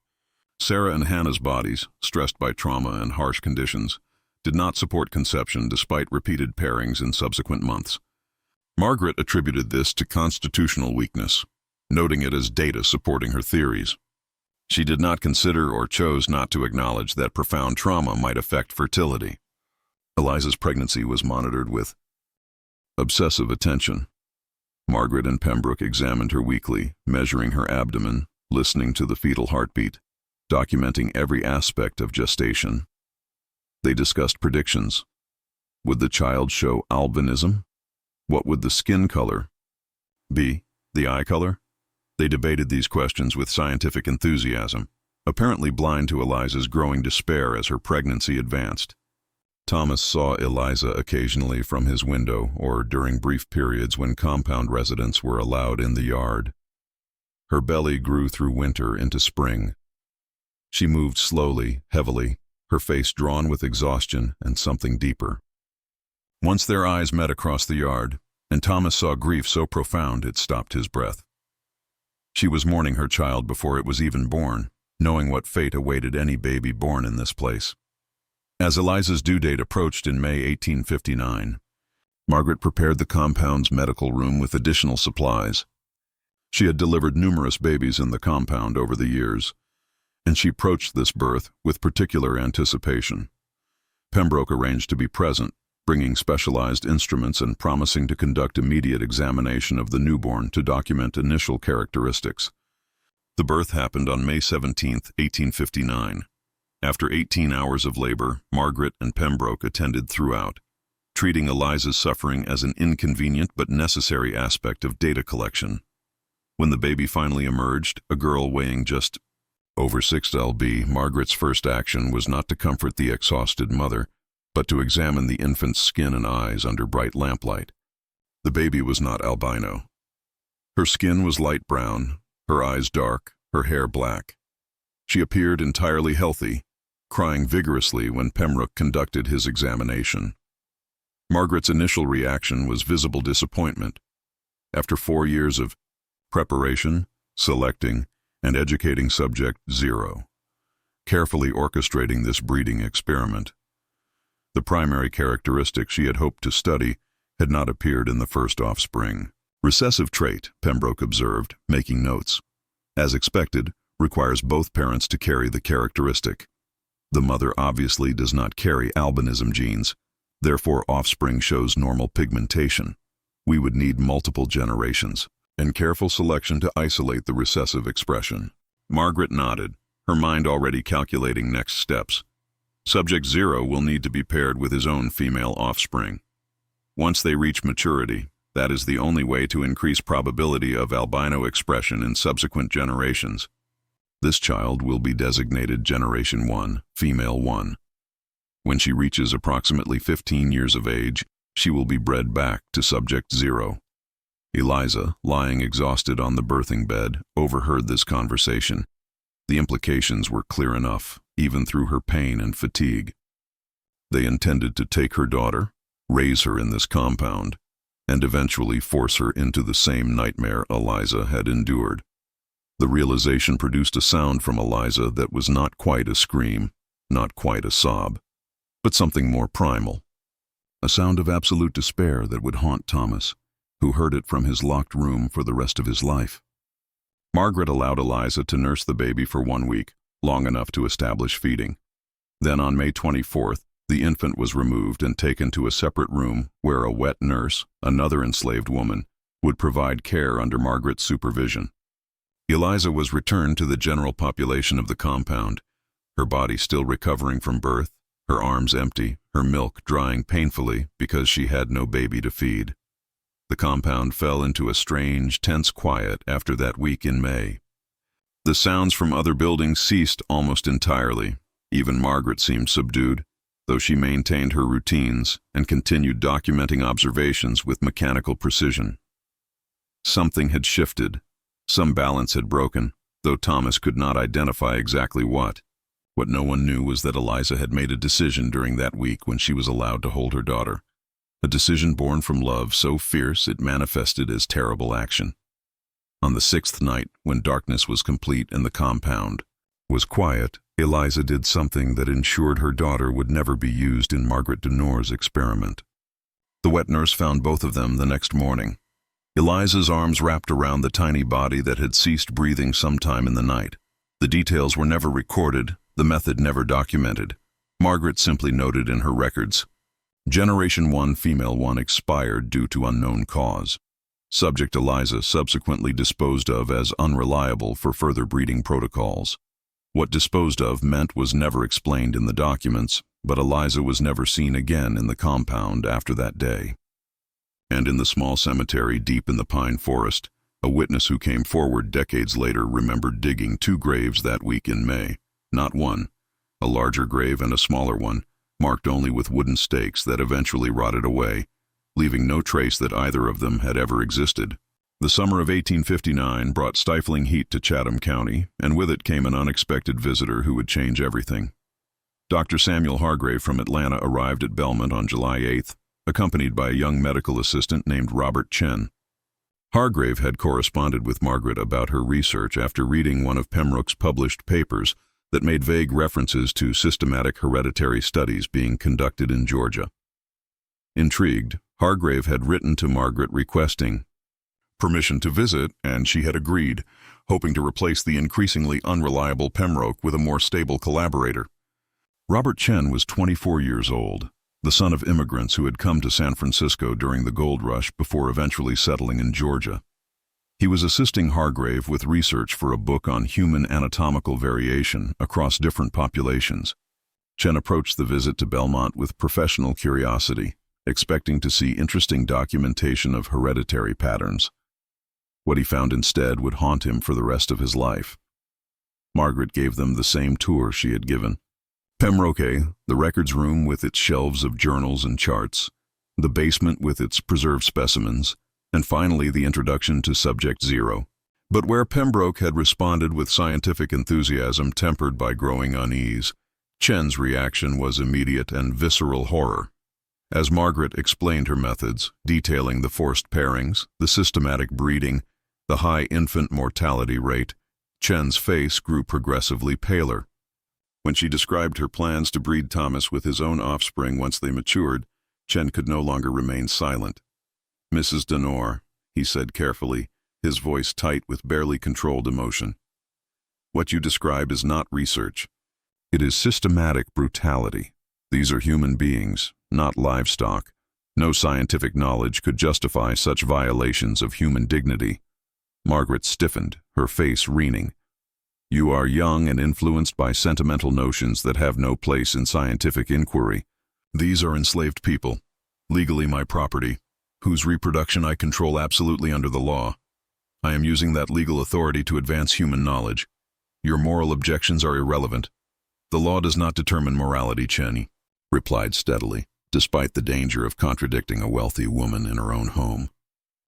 Sarah and Hannah's bodies, stressed by trauma and harsh conditions, did not support conception despite repeated pairings in subsequent months. Margaret attributed this to constitutional weakness, noting it as data supporting her theories. She did not consider or chose not to acknowledge that profound trauma might affect fertility. Eliza's pregnancy was monitored with obsessive attention. Margaret and Pembroke examined her weekly, measuring her abdomen, listening to the fetal heartbeat, documenting every aspect of gestation. They discussed predictions. Would the child show albinism? What would the skin color be? The eye color? They debated these questions with scientific enthusiasm, apparently blind to Eliza's growing despair as her pregnancy advanced. Thomas saw Eliza occasionally from his window or during brief periods when compound residents were allowed in the yard. Her belly grew through winter into spring. She moved slowly, heavily, her face drawn with exhaustion and something deeper. Once their eyes met across the yard, and Thomas saw grief so profound it stopped his breath. She was mourning her child before it was even born, knowing what fate awaited any baby born in this place. As Eliza's due date approached in May 1859, Margaret prepared the compound's medical room with additional supplies. She had delivered numerous babies in the compound over the years, and she approached this birth with particular anticipation. Pembroke arranged to be present, bringing specialized instruments and promising to conduct immediate examination of the newborn to document initial characteristics. The birth happened on May 17, 1859. After 18 hours of labor, Margaret and Pembroke attended throughout, treating Eliza's suffering as an inconvenient but necessary aspect of data collection. When the baby finally emerged, a girl weighing just over 6 lb, Margaret's first action was not to comfort the exhausted mother, but to examine the infant's skin and eyes under bright lamplight. The baby was not albino. Her skin was light brown, her eyes dark, her hair black. She appeared entirely healthy, crying vigorously when Pembroke conducted his examination. Margaret's initial reaction was visible disappointment. After 4 years of preparation, selecting, and educating Subject 0, carefully orchestrating this breeding experiment, the primary characteristic she had hoped to study had not appeared in the first offspring. Recessive trait, Pembroke observed, making notes. As expected, requires both parents to carry the characteristic. The mother obviously does not carry albinism genes, therefore offspring shows normal pigmentation. We would need multiple generations and careful selection to isolate the recessive expression. Margaret nodded, her mind already calculating next steps. Subject 0 will need to be paired with his own female offspring. Once they reach maturity, that is the only way to increase probability of albino expression in subsequent generations. This child will be designated Generation 1, Female 1. When she reaches approximately 15 years of age, she will be bred back to Subject 0. Eliza, lying exhausted on the birthing bed, overheard this conversation. The implications were clear enough, even through her pain and fatigue. They intended to take her daughter, raise her in this compound, and eventually force her into the same nightmare Eliza had endured. The realization produced a sound from Eliza that was not quite a scream, not quite a sob, but something more primal. A sound of absolute despair that would haunt Thomas, who heard it from his locked room for the rest of his life. Margaret allowed Eliza to nurse the baby for 1 week, long enough to establish feeding. Then on May 24th, the infant was removed and taken to a separate room where a wet nurse, another enslaved woman, would provide care under Margaret's supervision. Eliza was returned to the general population of the compound, her body still recovering from birth, her arms empty, her milk drying painfully because she had no baby to feed. The compound fell into a strange, tense quiet after that week in May. The sounds from other buildings ceased almost entirely. Even Margaret seemed subdued, though she maintained her routines and continued documenting observations with mechanical precision. Something had shifted. Some balance had broken, though Thomas could not identify exactly what. What no one knew was that Eliza had made a decision during that week when she was allowed to hold her daughter. A decision born from love so fierce it manifested as terrible action. On the 6th night, when darkness was complete and the compound was quiet, Eliza did something that ensured her daughter would never be used in Margaret Denor's experiment. The wet nurse found both of them the next morning. Eliza's arms wrapped around the tiny body that had ceased breathing sometime in the night. The details were never recorded, the method never documented. Margaret simply noted in her records, Generation 1, Female 1 expired due to unknown cause. Subject Eliza subsequently disposed of as unreliable for further breeding protocols. What disposed of meant was never explained in the documents, but Eliza was never seen again in the compound after that day. And in the small cemetery deep in the pine forest, a witness who came forward decades later remembered digging 2 graves that week in May, not one, a larger grave and a smaller one, marked only with wooden stakes that eventually rotted away, leaving no trace that either of them had ever existed. The summer of 1859 brought stifling heat to Chatham County, and with it came an unexpected visitor who would change everything. Dr. Samuel Hargrave from Atlanta arrived at Belmont on July 8th, accompanied by a young medical assistant named Robert Chen. Hargrave had corresponded with Margaret about her research after reading one of Pembroke's published papers that made vague references to systematic hereditary studies being conducted in Georgia. Intrigued, Hargrave had written to Margaret requesting permission to visit, and she had agreed, hoping to replace the increasingly unreliable Pembroke with a more stable collaborator. Robert Chen was 24 years old, the son of immigrants who had come to San Francisco during the gold rush before eventually settling in Georgia. He was assisting Hargrave with research for a book on human anatomical variation across different populations. Chen approached the visit to Belmont with professional curiosity, expecting to see interesting documentation of hereditary patterns. What he found instead would haunt him for the rest of his life. Margaret gave them the same tour she had given. Pembroke, the records room with its shelves of journals and charts, the basement with its preserved specimens, and finally the introduction to Subject 0. But where Pembroke had responded with scientific enthusiasm tempered by growing unease, Chen's reaction was immediate and visceral horror. As Margaret explained her methods, detailing the forced pairings, the systematic breeding, the high infant mortality rate, Chen's face grew progressively paler. When she described her plans to breed Thomas with his own offspring once they matured, Chen could no longer remain silent. "Mrs. Denor," he said carefully, his voice tight with barely controlled emotion. "What you describe is not research. It is systematic brutality. These are human beings, not livestock. No scientific knowledge could justify such violations of human dignity." Margaret stiffened, her face wreathing. "You are young and influenced by sentimental notions that have no place in scientific inquiry. These are enslaved people. legally my property, whose reproduction I control absolutely under the law. I am using that legal authority to advance human knowledge. Your moral objections are irrelevant. The law does not determine morality, Chen replied steadily, despite the danger of contradicting a wealthy woman in her own home.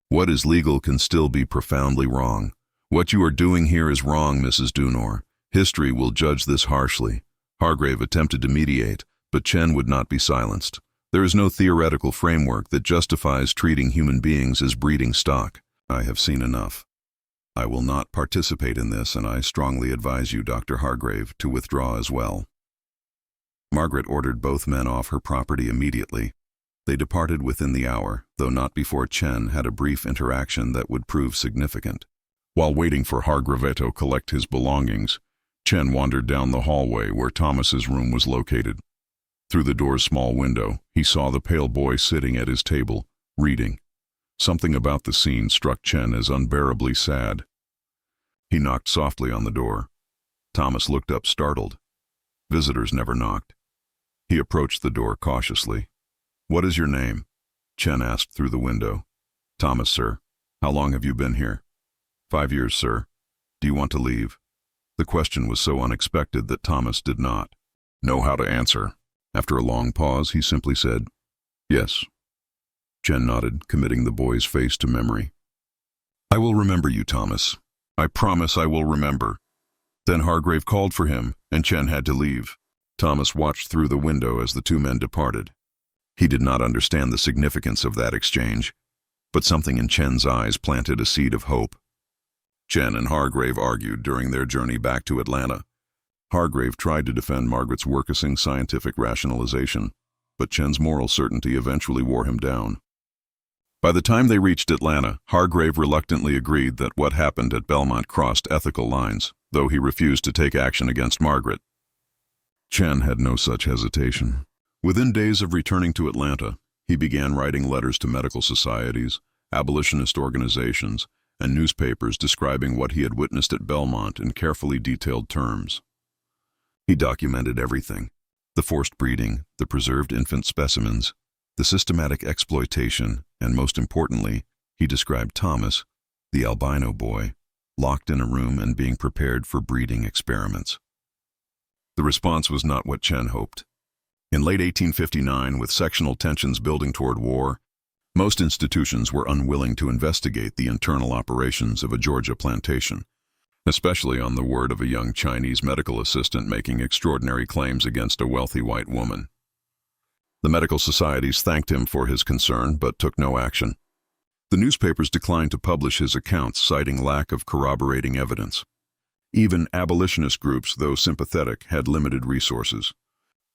What is legal can still be profoundly wrong. What you are doing here is wrong, Mrs. Dunor. History will judge this harshly. Hargrave attempted to mediate, but Chen would not be silenced. There is no theoretical framework that justifies treating human beings as breeding stock. I have seen enough. I will not participate in this, and I strongly advise you, Dr. Hargrave, to withdraw as well. Margaret ordered both men off her property immediately. They departed within the hour, though not before Chen had a brief interaction that would prove significant. While waiting for Hargrave to collect his belongings, Chen wandered down the hallway where Thomas's room was located. Through the door's small window, he saw the pale boy sitting at his table, reading. Something about the scene struck Chen as unbearably sad. He knocked softly on the door. Thomas looked up startled. Visitors never knocked. He approached the door cautiously. "What is your name?" Chen asked through the window. "Thomas, sir. How long have you been here?" "5 years, sir. Do you want to leave?" The question was so unexpected that Thomas did not know how to answer. After a long pause, he simply said, "Yes." Chen nodded, committing the boy's face to memory. "I will remember you, Thomas. I promise I will remember." Then Hargrave called for him, and Chen had to leave. Thomas watched through the window as the two men departed. He did not understand the significance of that exchange, but something in Chen's eyes planted a seed of hope. Chen and Hargrave argued during their journey back to Atlanta. Hargrave tried to defend Margaret's working scientific rationalization, but Chen's moral certainty eventually wore him down. By the time they reached Atlanta, Hargrave reluctantly agreed that what happened at Belmont crossed ethical lines, though he refused to take action against Margaret. Chen had no such hesitation. Within days of returning to Atlanta, he began writing letters to medical societies, abolitionist organizations, and newspapers describing what he had witnessed at Belmont in carefully detailed terms. He documented everything: the forced breeding, the preserved infant specimens, the systematic exploitation, and most importantly, he described Thomas, the albino boy, locked in a room and being prepared for breeding experiments. The response was not what Chen hoped. In late 1859, with sectional tensions building toward war, most institutions were unwilling to investigate the internal operations of a Georgia plantation, especially on the word of a young Chinese medical assistant making extraordinary claims against a wealthy white woman. The medical societies thanked him for his concern, but took no action. The newspapers declined to publish his accounts, citing lack of corroborating evidence. Even abolitionist groups, though sympathetic, had limited resources.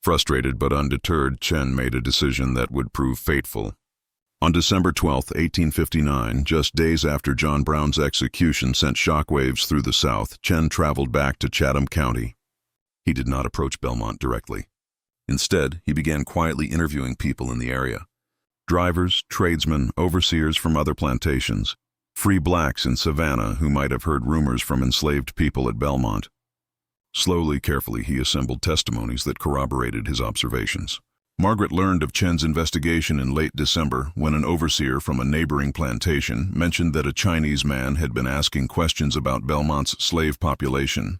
Frustrated but undeterred, Chen made a decision that would prove fateful. On December 12, 1859, just days after John Brown's execution sent shockwaves through the South, Chen traveled back to Chatham County. He did not approach Belmont directly. Instead, he began quietly interviewing people in the area. Drivers, tradesmen, overseers from other plantations, free blacks in Savannah who might have heard rumors from enslaved people at Belmont. Slowly, carefully, he assembled testimonies that corroborated his observations. Margaret learned of Chen's investigation in late December when an overseer from a neighboring plantation mentioned that a Chinese man had been asking questions about Belmont's slave population.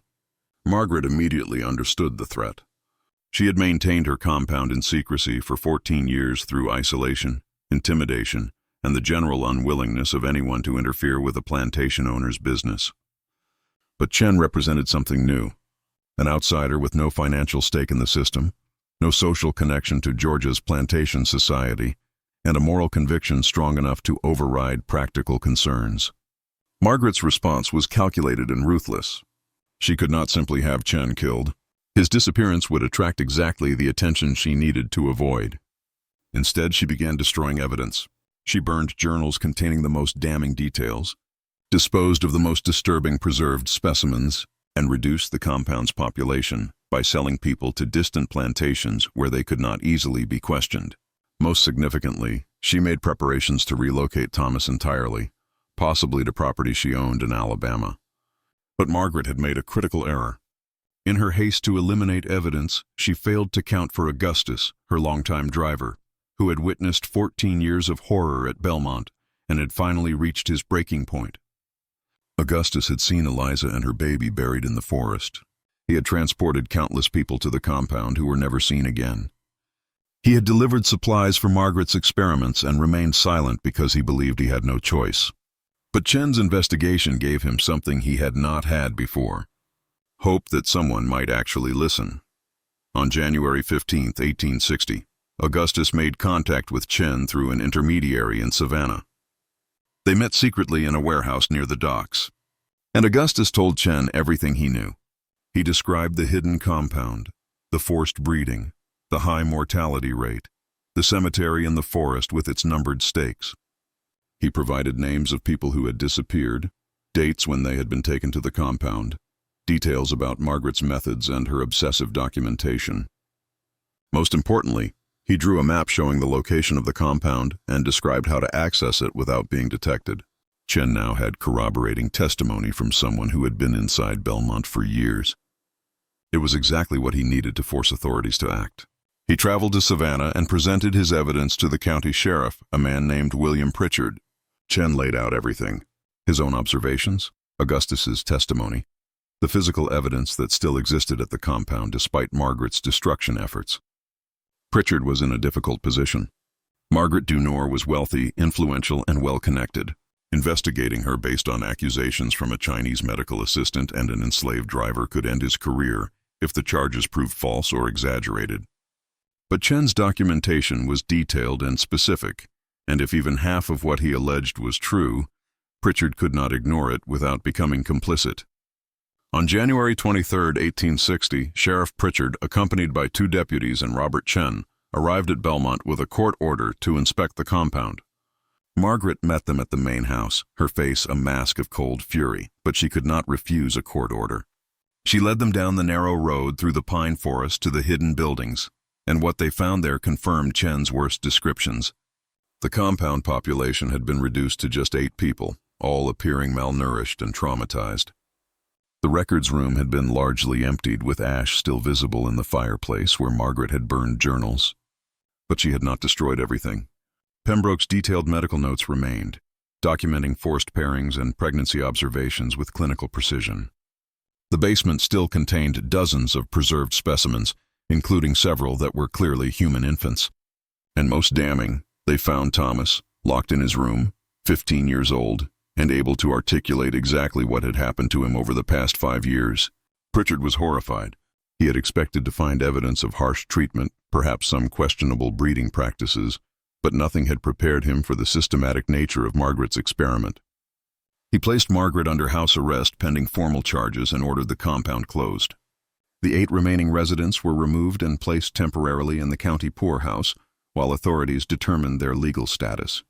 Margaret immediately understood the threat. She had maintained her compound in secrecy for 14 years through isolation, intimidation, and the general unwillingness of anyone to interfere with a plantation owner's business. But Chen represented something new. An outsider with no financial stake in the system, no social connection to Georgia's plantation society, and a moral conviction strong enough to override practical concerns. Margaret's response was calculated and ruthless. She could not simply have Chen killed. His disappearance would attract exactly the attention she needed to avoid. Instead, she began destroying evidence. She burned journals containing the most damning details, disposed of the most disturbing preserved specimens, and reduced the compound's population by selling people to distant plantations where they could not easily be questioned. Most significantly, she made preparations to relocate Thomas entirely, possibly to property she owned in Alabama. But Margaret had made a critical error. In her haste to eliminate evidence, she failed to count for Augustus, her longtime driver, who had witnessed 14 years of horror at Belmont and had finally reached his breaking point. Augustus had seen Eliza and her baby buried in the forest. He had transported countless people to the compound who were never seen again. He had delivered supplies for Margaret's experiments and remained silent because he believed he had no choice. But Chen's investigation gave him something he had not had before: hope that someone might actually listen. On January 15, 1860, Augustus made contact with Chen through an intermediary in Savannah. They met secretly in a warehouse near the docks, and Augustus told Chen everything he knew. He described the hidden compound, the forced breeding, the high mortality rate, the cemetery in the forest with its numbered stakes. He provided names of people who had disappeared, dates when they had been taken to the compound, details about Margaret's methods and her obsessive documentation. Most importantly, he drew a map showing the location of the compound and described how to access it without being detected. Chen now had corroborating testimony from someone who had been inside Belmont for years. It was exactly what he needed to force authorities to act. He traveled to Savannah and presented his evidence to the county sheriff, a man named William Pritchard. Chen laid out everything: his own observations, Augustus's testimony, the physical evidence that still existed at the compound despite Margaret's destruction efforts. Pritchard was in a difficult position. Margaret Dunor was wealthy, influential, and well-connected. Investigating her based on accusations from a Chinese medical assistant and an enslaved driver could end his career if the charges proved false or exaggerated. But Chen's documentation was detailed and specific, and if even half of what he alleged was true, Pritchard could not ignore it without becoming complicit. On January 23, 1860, Sheriff Pritchard, accompanied by 2 deputies and Robert Chen, arrived at Belmont with a court order to inspect the compound. Margaret met them at the main house, her face a mask of cold fury, but she could not refuse a court order. She led them down the narrow road through the pine forest to the hidden buildings, and what they found there confirmed Chen's worst descriptions. The compound population had been reduced to just 8 people, all appearing malnourished and traumatized. The records room had been largely emptied, with ash still visible in the fireplace where Margaret had burned journals. But she had not destroyed everything. Pembroke's detailed medical notes remained, documenting forced pairings and pregnancy observations with clinical precision. The basement still contained dozens of preserved specimens, including several that were clearly human infants. And most damning, they found Thomas, locked in his room, 15 years old, and able to articulate exactly what had happened to him over the past 5 years. Pritchard was horrified. He had expected to find evidence of harsh treatment, perhaps some questionable breeding practices, but nothing had prepared him for the systematic nature of Margaret's experiment. He placed Margaret under house arrest pending formal charges and ordered the compound closed. The 8 remaining residents were removed and placed temporarily in the county poorhouse, while authorities determined their legal status.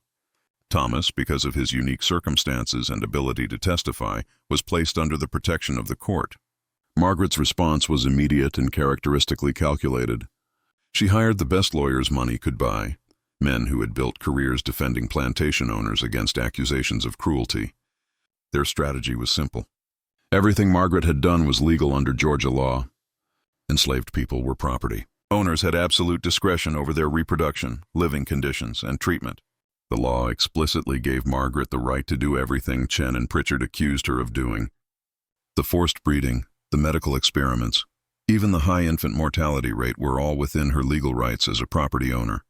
Thomas, because of his unique circumstances and ability to testify, was placed under the protection of the court. Margaret's response was immediate and characteristically calculated. She hired the best lawyers money could buy, men who had built careers defending plantation owners against accusations of cruelty. Their strategy was simple. Everything Margaret had done was legal under Georgia law. Enslaved people were property. Owners had absolute discretion over their reproduction, living conditions, and treatment. The law explicitly gave Margaret the right to do everything Chen and Pritchard accused her of doing. The forced breeding, the medical experiments, even the high infant mortality rate were all within her legal rights as a property owner.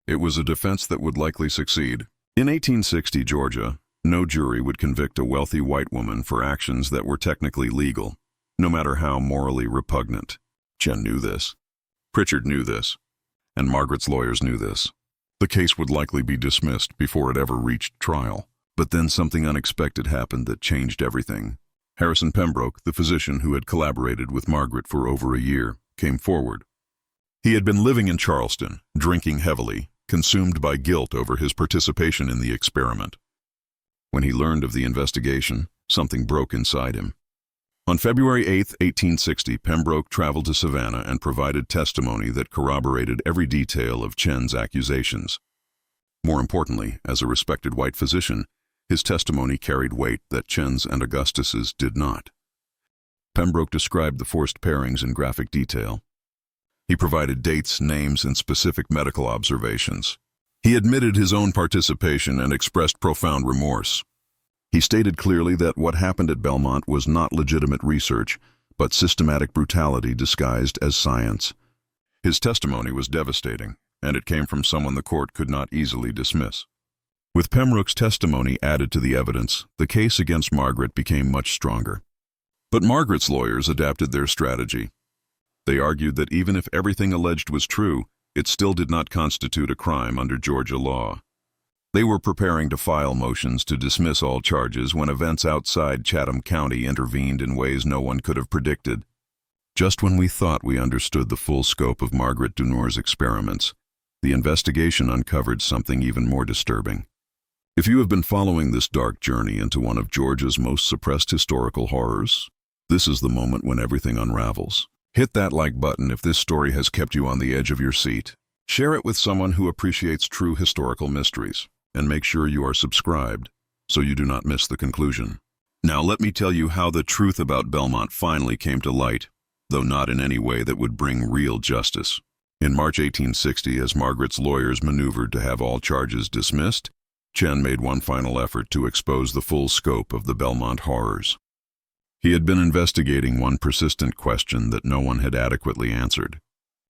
It was a defense that would likely succeed. In 1860 Georgia, no jury would convict a wealthy white woman for actions that were technically legal, no matter how morally repugnant. Chen knew this. Pritchard knew this. And Margaret's lawyers knew this. The case would likely be dismissed before it ever reached trial. But then something unexpected happened that changed everything. Harrison Pembroke, the physician who had collaborated with Margaret for over a year, came forward. He had been living in Charleston, drinking heavily, consumed by guilt over his participation in the experiment. When he learned of the investigation, something broke inside him. On February 8, 1860, Pembroke traveled to Savannah and provided testimony that corroborated every detail of Chen's accusations. More importantly, as a respected white physician, his testimony carried weight that Chen's and Augustus's did not. Pembroke described the forced pairings in graphic detail. He provided dates, names, and specific medical observations. He admitted his own participation and expressed profound remorse. He stated clearly that what happened at Belmont was not legitimate research, but systematic brutality disguised as science. His testimony was devastating, and it came from someone the court could not easily dismiss. With Pembroke's testimony added to the evidence, the case against Margaret became much stronger. But Margaret's lawyers adapted their strategy. They argued that even if everything alleged was true, it still did not constitute a crime under Georgia law. They were preparing to file motions to dismiss all charges when events outside Chatham County intervened in ways no one could have predicted. Just when we thought we understood the full scope of Margaret Dunour's experiments, the investigation uncovered something even more disturbing. If you have been following this dark journey into one of Georgia's most suppressed historical horrors, this is the moment when everything unravels. Hit that like button if this story has kept you on the edge of your seat. Share it with someone who appreciates true historical mysteries, and make sure you are subscribed so you do not miss the conclusion. Now let me tell you how the truth about Belmont finally came to light, though not in any way that would bring real justice. In March 1860, as Margaret's lawyers maneuvered to have all charges dismissed, Chen made one final effort to expose the full scope of the Belmont horrors. He had been investigating one persistent question that no one had adequately answered.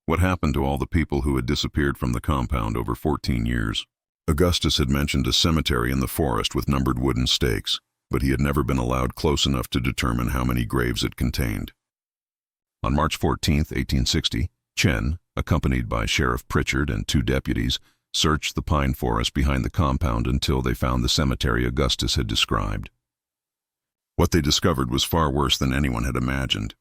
What happened to all the people who had disappeared from the compound over 14 years? Augustus had mentioned a cemetery in the forest with numbered wooden stakes, but he had never been allowed close enough to determine how many graves it contained. On March 14, 1860, Chen, accompanied by Sheriff Pritchard and 2 deputies, searched the pine forest behind the compound until they found the cemetery Augustus had described. What they discovered was far worse than anyone had imagined.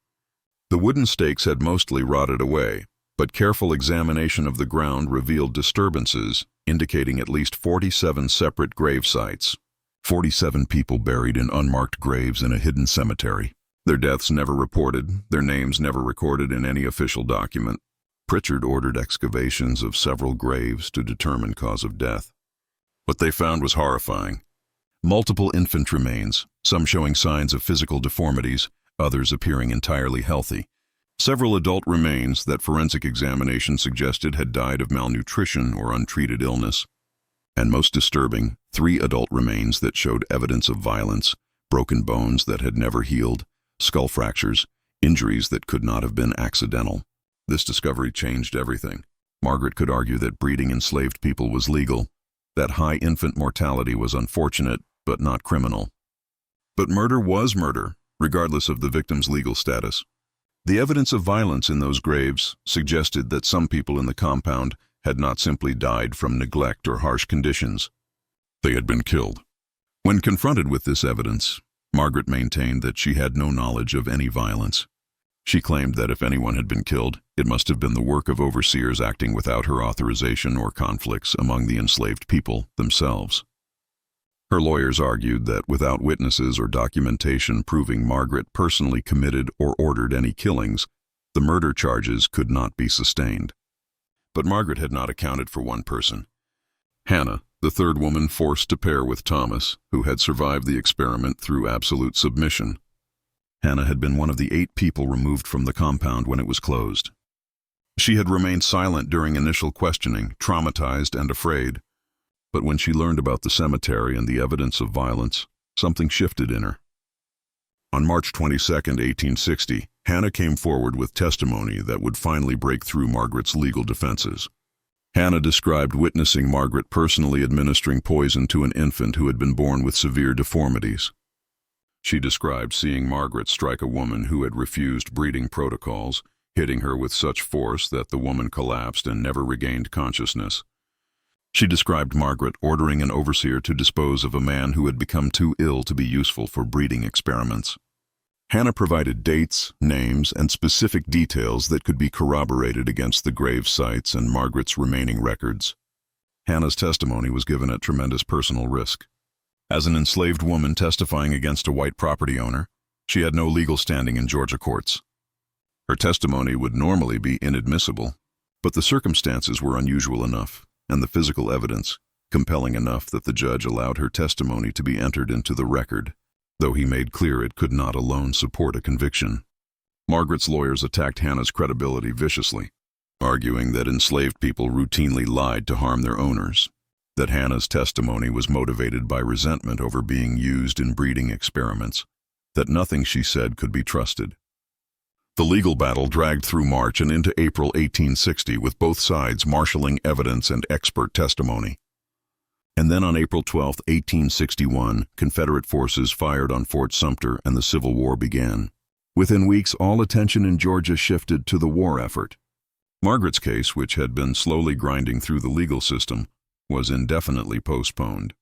The wooden stakes had mostly rotted away, but careful examination of the ground revealed disturbances, indicating at least 47 separate grave sites. 47 people buried in unmarked graves in a hidden cemetery. Their deaths never reported, their names never recorded in any official document. Pritchard ordered excavations of several graves to determine cause of death. What they found was horrifying. Multiple infant remains, some showing signs of physical deformities, others appearing entirely healthy. Several adult remains that forensic examination suggested had died of malnutrition or untreated illness. And most disturbing, 3 adult remains that showed evidence of violence, broken bones that had never healed, skull fractures, injuries that could not have been accidental. This discovery changed everything. Margaret could argue that breeding enslaved people was legal, that high infant mortality was unfortunate, but not criminal. But murder was murder, regardless of the victim's legal status. The evidence of violence in those graves suggested that some people in the compound had not simply died from neglect or harsh conditions. They had been killed. When confronted with this evidence, Margaret maintained that she had no knowledge of any violence. She claimed that if anyone had been killed, it must have been the work of overseers acting without her authorization or conflicts among the enslaved people themselves. Her lawyers argued that without witnesses or documentation proving Margaret personally committed or ordered any killings, the murder charges could not be sustained. But Margaret had not accounted for one person. Hannah, the third woman forced to pair with Thomas, who had survived the experiment through absolute submission. Hannah had been one of the 8 people removed from the compound when it was closed. She had remained silent during initial questioning, traumatized and afraid. But when she learned about the cemetery and the evidence of violence, something shifted in her. On March 22, 1860, Hannah came forward with testimony that would finally break through Margaret's legal defenses. Hannah described witnessing Margaret personally administering poison to an infant who had been born with severe deformities. She described seeing Margaret strike a woman who had refused breeding protocols, hitting her with such force that the woman collapsed and never regained consciousness. She described Margaret ordering an overseer to dispose of a man who had become too ill to be useful for breeding experiments. Hannah provided dates, names, and specific details that could be corroborated against the grave sites and Margaret's remaining records. Hannah's testimony was given at tremendous personal risk. As an enslaved woman testifying against a white property owner, she had no legal standing in Georgia courts. Her testimony would normally be inadmissible, but the circumstances were unusual enough, and the physical evidence compelling enough that the judge allowed her testimony to be entered into the record, though he made clear it could not alone support a conviction. Margaret's lawyers attacked Hannah's credibility viciously. arguing that enslaved people routinely lied to harm their owners, that Hannah's testimony was motivated by resentment over being used in breeding experiments, that nothing she said could be trusted. The legal battle dragged through March and into April 1860, with both sides marshalling evidence and expert testimony. And then on April 12, 1861, Confederate forces fired on Fort Sumter and the Civil War began. Within weeks, all attention in Georgia shifted to the war effort. Margaret's case, which had been slowly grinding through the legal system, was indefinitely postponed.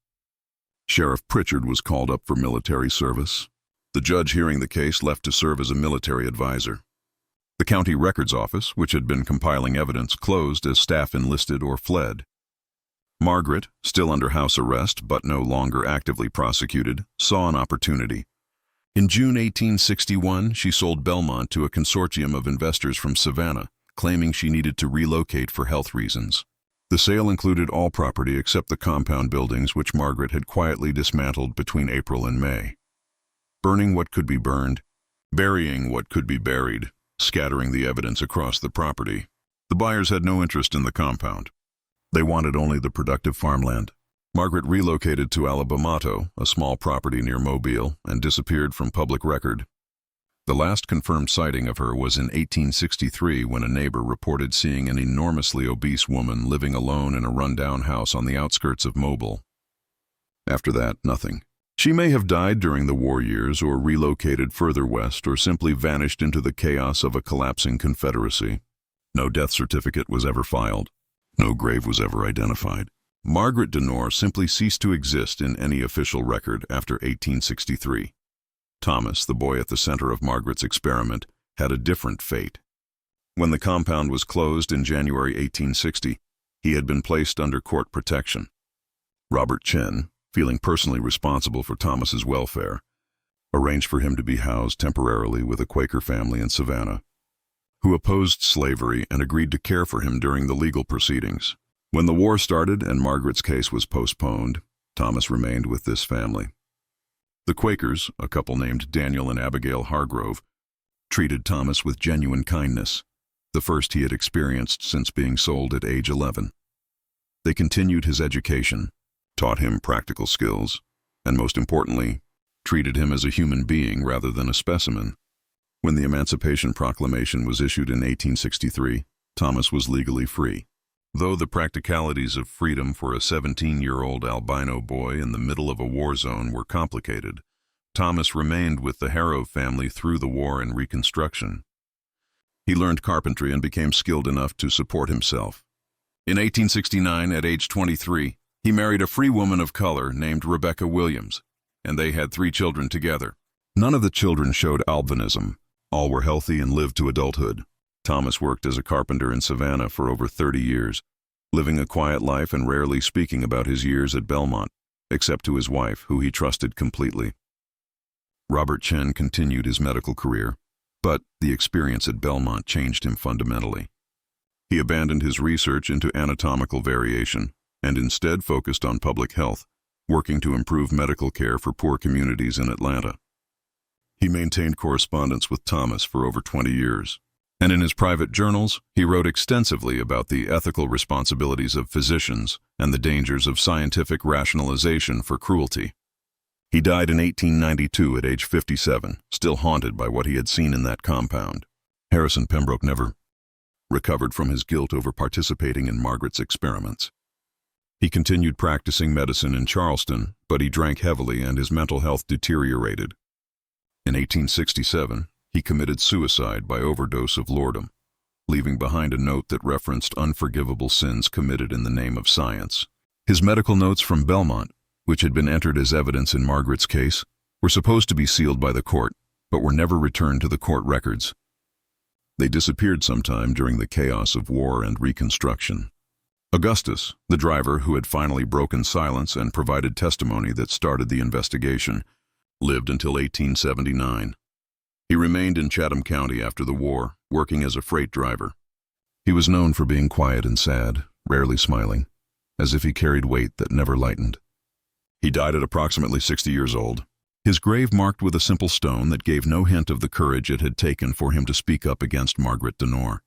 Sheriff Pritchard was called up for military service. The judge hearing the case left to serve as a military advisor. The county records office, which had been compiling evidence, closed as staff enlisted or fled. Margaret, still under house arrest but no longer actively prosecuted, saw an opportunity. In June 1861, she sold Belmont to a consortium of investors from Savannah, claiming she needed to relocate for health reasons. The sale included all property except the compound buildings which Margaret had quietly dismantled between April and May. Burning what could be burned, burying what could be buried, scattering the evidence across the property. The buyers had no interest in the compound. They wanted only the productive farmland. Margaret relocated to Albino, a small property near Mobile, and disappeared from public record. The last confirmed sighting of her was in 1863 when a neighbor reported seeing an enormously obese woman living alone in a rundown house on the outskirts of Mobile. After that, nothing. She may have died during the war years or relocated further west or simply vanished into the chaos of a collapsing Confederacy. No death certificate was ever filed. No grave was ever identified. Margaret Denore simply ceased to exist in any official record after 1863. Thomas, the boy at the center of Margaret's experiment, had a different fate. When the compound was closed in January 1860, he had been placed under court protection. Robert Chen, feeling personally responsible for Thomas's welfare, arranged for him to be housed temporarily with a Quaker family in Savannah, who opposed slavery and agreed to care for him during the legal proceedings. When the war started and Margaret's case was postponed, Thomas remained with this family. The Quakers, a couple named Daniel and Abigail Hargrove, treated Thomas with genuine kindness, the first he had experienced since being sold at age 11. They continued his education, taught him practical skills, and most importantly, treated him as a human being rather than a specimen. When the Emancipation Proclamation was issued in 1863, Thomas was legally free. Though the practicalities of freedom for a 17-year-old albino boy in the middle of a war zone were complicated, Thomas remained with the Harrow family through the war and Reconstruction. He learned carpentry and became skilled enough to support himself. In 1869, at age 23, he married a free woman of color named Rebecca Williams, and they had 3 children together. None of the children showed albinism. All were healthy and lived to adulthood. Thomas worked as a carpenter in Savannah for over 30 years, living a quiet life and rarely speaking about his years at Belmont, except to his wife, who he trusted completely. Robert Chen continued his medical career, but the experience at Belmont changed him fundamentally. He abandoned his research into anatomical variation and instead focused on public health, working to improve medical care for poor communities in Atlanta. He maintained correspondence with Thomas for over 20 years. And in his private journals, he wrote extensively about the ethical responsibilities of physicians and the dangers of scientific rationalization for cruelty. He died in 1892 at age 57, still haunted by what he had seen in that compound. Harrison Pembroke never recovered from his guilt over participating in Margaret's experiments. He continued practicing medicine in Charleston, but he drank heavily and his mental health deteriorated. In 1867, he committed suicide by overdose of laudanum, leaving behind a note that referenced unforgivable sins committed in the name of science. His medical notes from Belmont, which had been entered as evidence in Margaret's case, were supposed to be sealed by the court, but were never returned to the court records. They disappeared sometime during the chaos of war and Reconstruction. Augustus, the driver who had finally broken silence and provided testimony that started the investigation, lived until 1879. He remained in Chatham County after the war, working as a freight driver. He was known for being quiet and sad, rarely smiling, as if he carried weight that never lightened. He died at approximately 60 years old, his grave marked with a simple stone that gave no hint of the courage it had taken for him to speak up against Margaret Denore.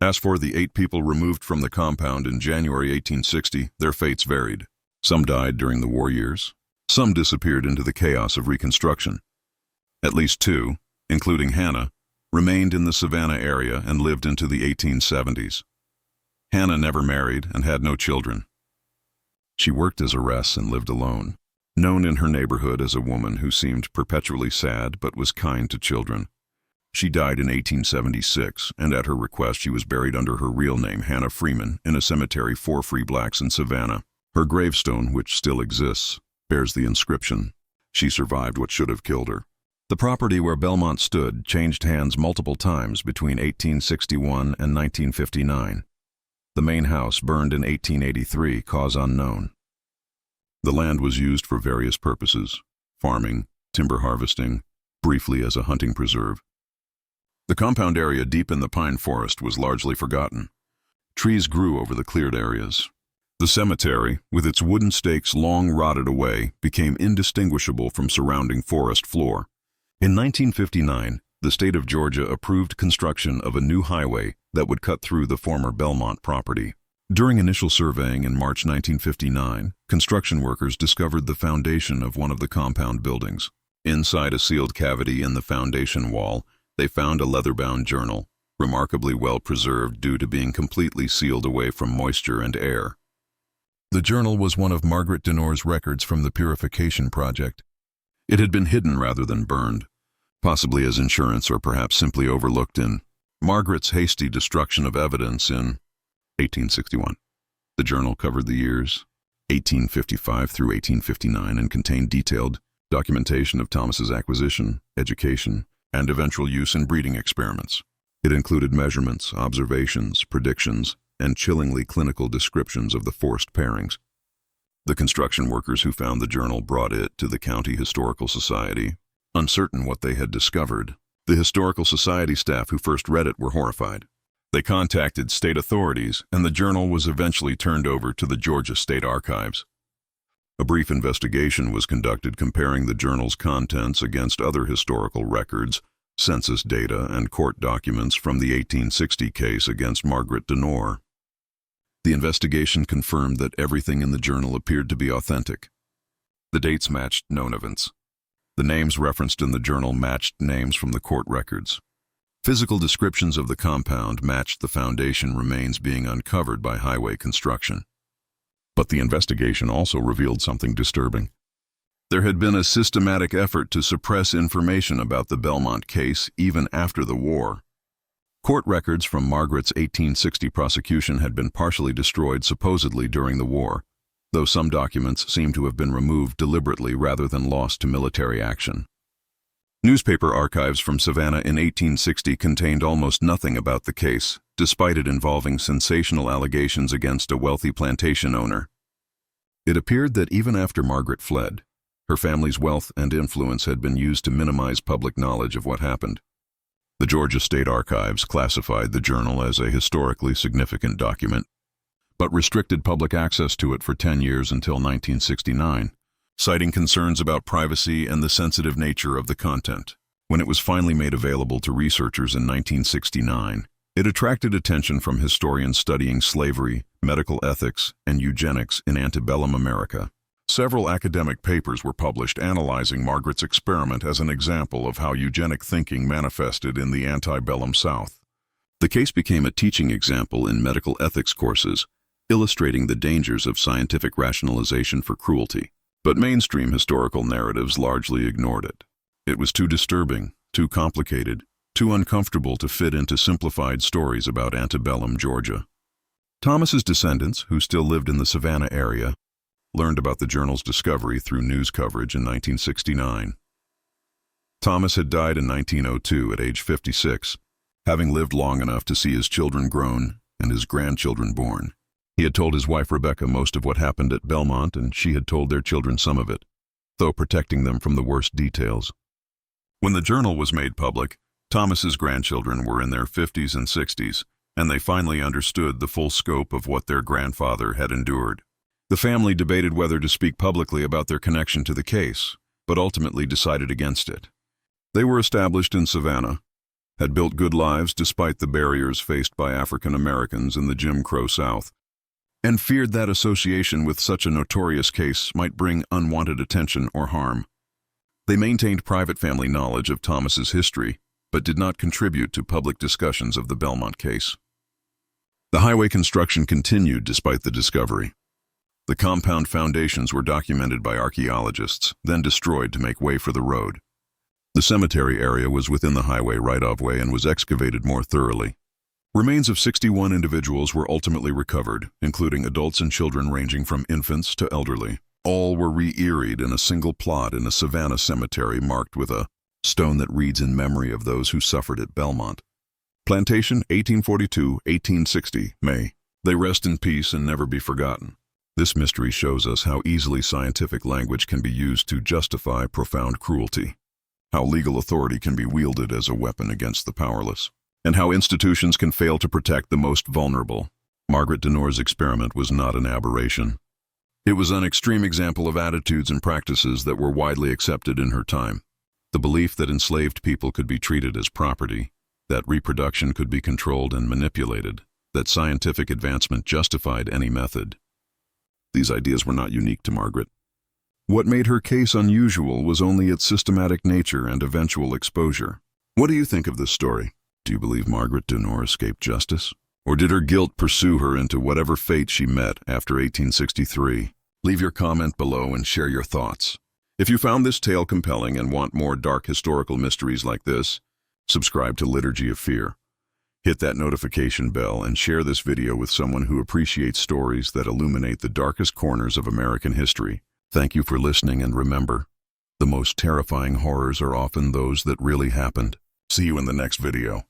As for the 8 people removed from the compound in January 1860, their fates varied. Some died during the war years. Some disappeared into the chaos of Reconstruction. At least 2, including Hannah, remained in the Savannah area and lived into the 1870s. Hannah never married and had no children. She worked as a ress and lived alone, known in her neighborhood as a woman who seemed perpetually sad but was kind to children. She died in 1876, and at her request she was buried under her real name, Hannah Freeman, in a cemetery for free blacks in Savannah. Her gravestone, which still exists, bears the inscription, "She survived what should have killed her." The property where Belmont stood changed hands multiple times between 1861 and 1959. The main house burned in 1883, cause unknown. The land was used for various purposes: farming, timber harvesting, briefly as a hunting preserve. The compound area deep in the pine forest was largely forgotten. Trees grew over the cleared areas. The cemetery, with its wooden stakes long rotted away, became indistinguishable from surrounding forest floor. In 1959, the state of Georgia approved construction of a new highway that would cut through the former Belmont property. During initial surveying in March 1959, construction workers discovered the foundation of one of the compound buildings. Inside a sealed cavity in the foundation wall, they found a leather-bound journal, remarkably well preserved due to being completely sealed away from moisture and air. The journal was one of Margaret Denor's records from the Purification Project. It had been hidden rather than burned, possibly as insurance or perhaps simply overlooked in Margaret's hasty destruction of evidence in 1861. The journal covered the years 1855 through 1859 and contained detailed documentation of Thomas's acquisition, education, and eventual use in breeding experiments. It included measurements, observations, predictions, and chillingly clinical descriptions of the forced pairings. The construction workers who found the journal brought it to the County Historical Society, uncertain what they had discovered. The Historical Society staff who first read it were horrified. They contacted state authorities, and the journal was eventually turned over to the Georgia State Archives. A brief investigation was conducted comparing the journal's contents against other historical records, census data, and court documents from the 1860 case against Margaret Denor. The investigation confirmed that everything in the journal appeared to be authentic. The dates matched known events. The names referenced in the journal matched names from the court records. Physical descriptions of the compound matched the foundation remains being uncovered by highway construction. But the investigation also revealed something disturbing. There had been a systematic effort to suppress information about the Belmont case even after the war. Court records from Margaret's 1860 prosecution had been partially destroyed supposedly during the war, though some documents seem to have been removed deliberately rather than lost to military action. Newspaper archives from Savannah in 1860 contained almost nothing about the case, despite it involving sensational allegations against a wealthy plantation owner. It appeared that even after Margaret fled, her family's wealth and influence had been used to minimize public knowledge of what happened. The Georgia State Archives classified the journal as a historically significant document, but restricted public access to it for 10 years until 1969, citing concerns about privacy and the sensitive nature of the content. When it was finally made available to researchers in 1969, it attracted attention from historians studying slavery, medical ethics, and eugenics in antebellum America. Several academic papers were published analyzing Margaret's experiment as an example of how eugenic thinking manifested in the antebellum South. The case became a teaching example in medical ethics courses, illustrating the dangers of scientific rationalization for cruelty. But mainstream historical narratives largely ignored it. It was too disturbing, too complicated, too uncomfortable to fit into simplified stories about antebellum Georgia. Thomas's descendants, who still lived in the Savannah area, learned about the journal's discovery through news coverage in 1969. Thomas had died in 1902 at age 56, having lived long enough to see his children grown and his grandchildren born. He had told his wife Rebecca most of what happened at Belmont, and she had told their children some of it, though protecting them from the worst details. When the journal was made public, Thomas's grandchildren were in their 50s and 60s, and they finally understood the full scope of what their grandfather had endured. The family debated whether to speak publicly about their connection to the case, but ultimately decided against it. They were established in Savannah, had built good lives despite the barriers faced by African Americans in the Jim Crow South, and feared that association with such a notorious case might bring unwanted attention or harm. They maintained private family knowledge of Thomas's history, but did not contribute to public discussions of the Belmont case. The highway construction continued despite the discovery. The compound foundations were documented by archaeologists, then destroyed to make way for the road. The cemetery area was within the highway right-of-way and was excavated more thoroughly. Remains of 61 individuals were ultimately recovered, including adults and children ranging from infants to elderly. All were re-earied in a single plot in a Savannah cemetery marked with a stone that reads in memory of those who suffered at Belmont. Plantation, 1842-1860, May. They rest in peace and never be forgotten. This mystery shows us how easily scientific language can be used to justify profound cruelty, how legal authority can be wielded as a weapon against the powerless, and how institutions can fail to protect the most vulnerable. Margaret Denor's experiment was not an aberration. It was an extreme example of attitudes and practices that were widely accepted in her time. The belief that enslaved people could be treated as property, that reproduction could be controlled and manipulated, that scientific advancement justified any method. These ideas were not unique to Margaret. What made her case unusual was only its systematic nature and eventual exposure. What do you think of this story? Do you believe Margaret Denor escaped justice? Or did her guilt pursue her into whatever fate she met after 1863? Leave your comment below and share your thoughts. If you found this tale compelling and want more dark historical mysteries like this, subscribe to Liturgy of Fear. Hit that notification bell and share this video with someone who appreciates stories that illuminate the darkest corners of American history. Thank you for listening, and remember, the most terrifying horrors are often those that really happened. See you in the next video.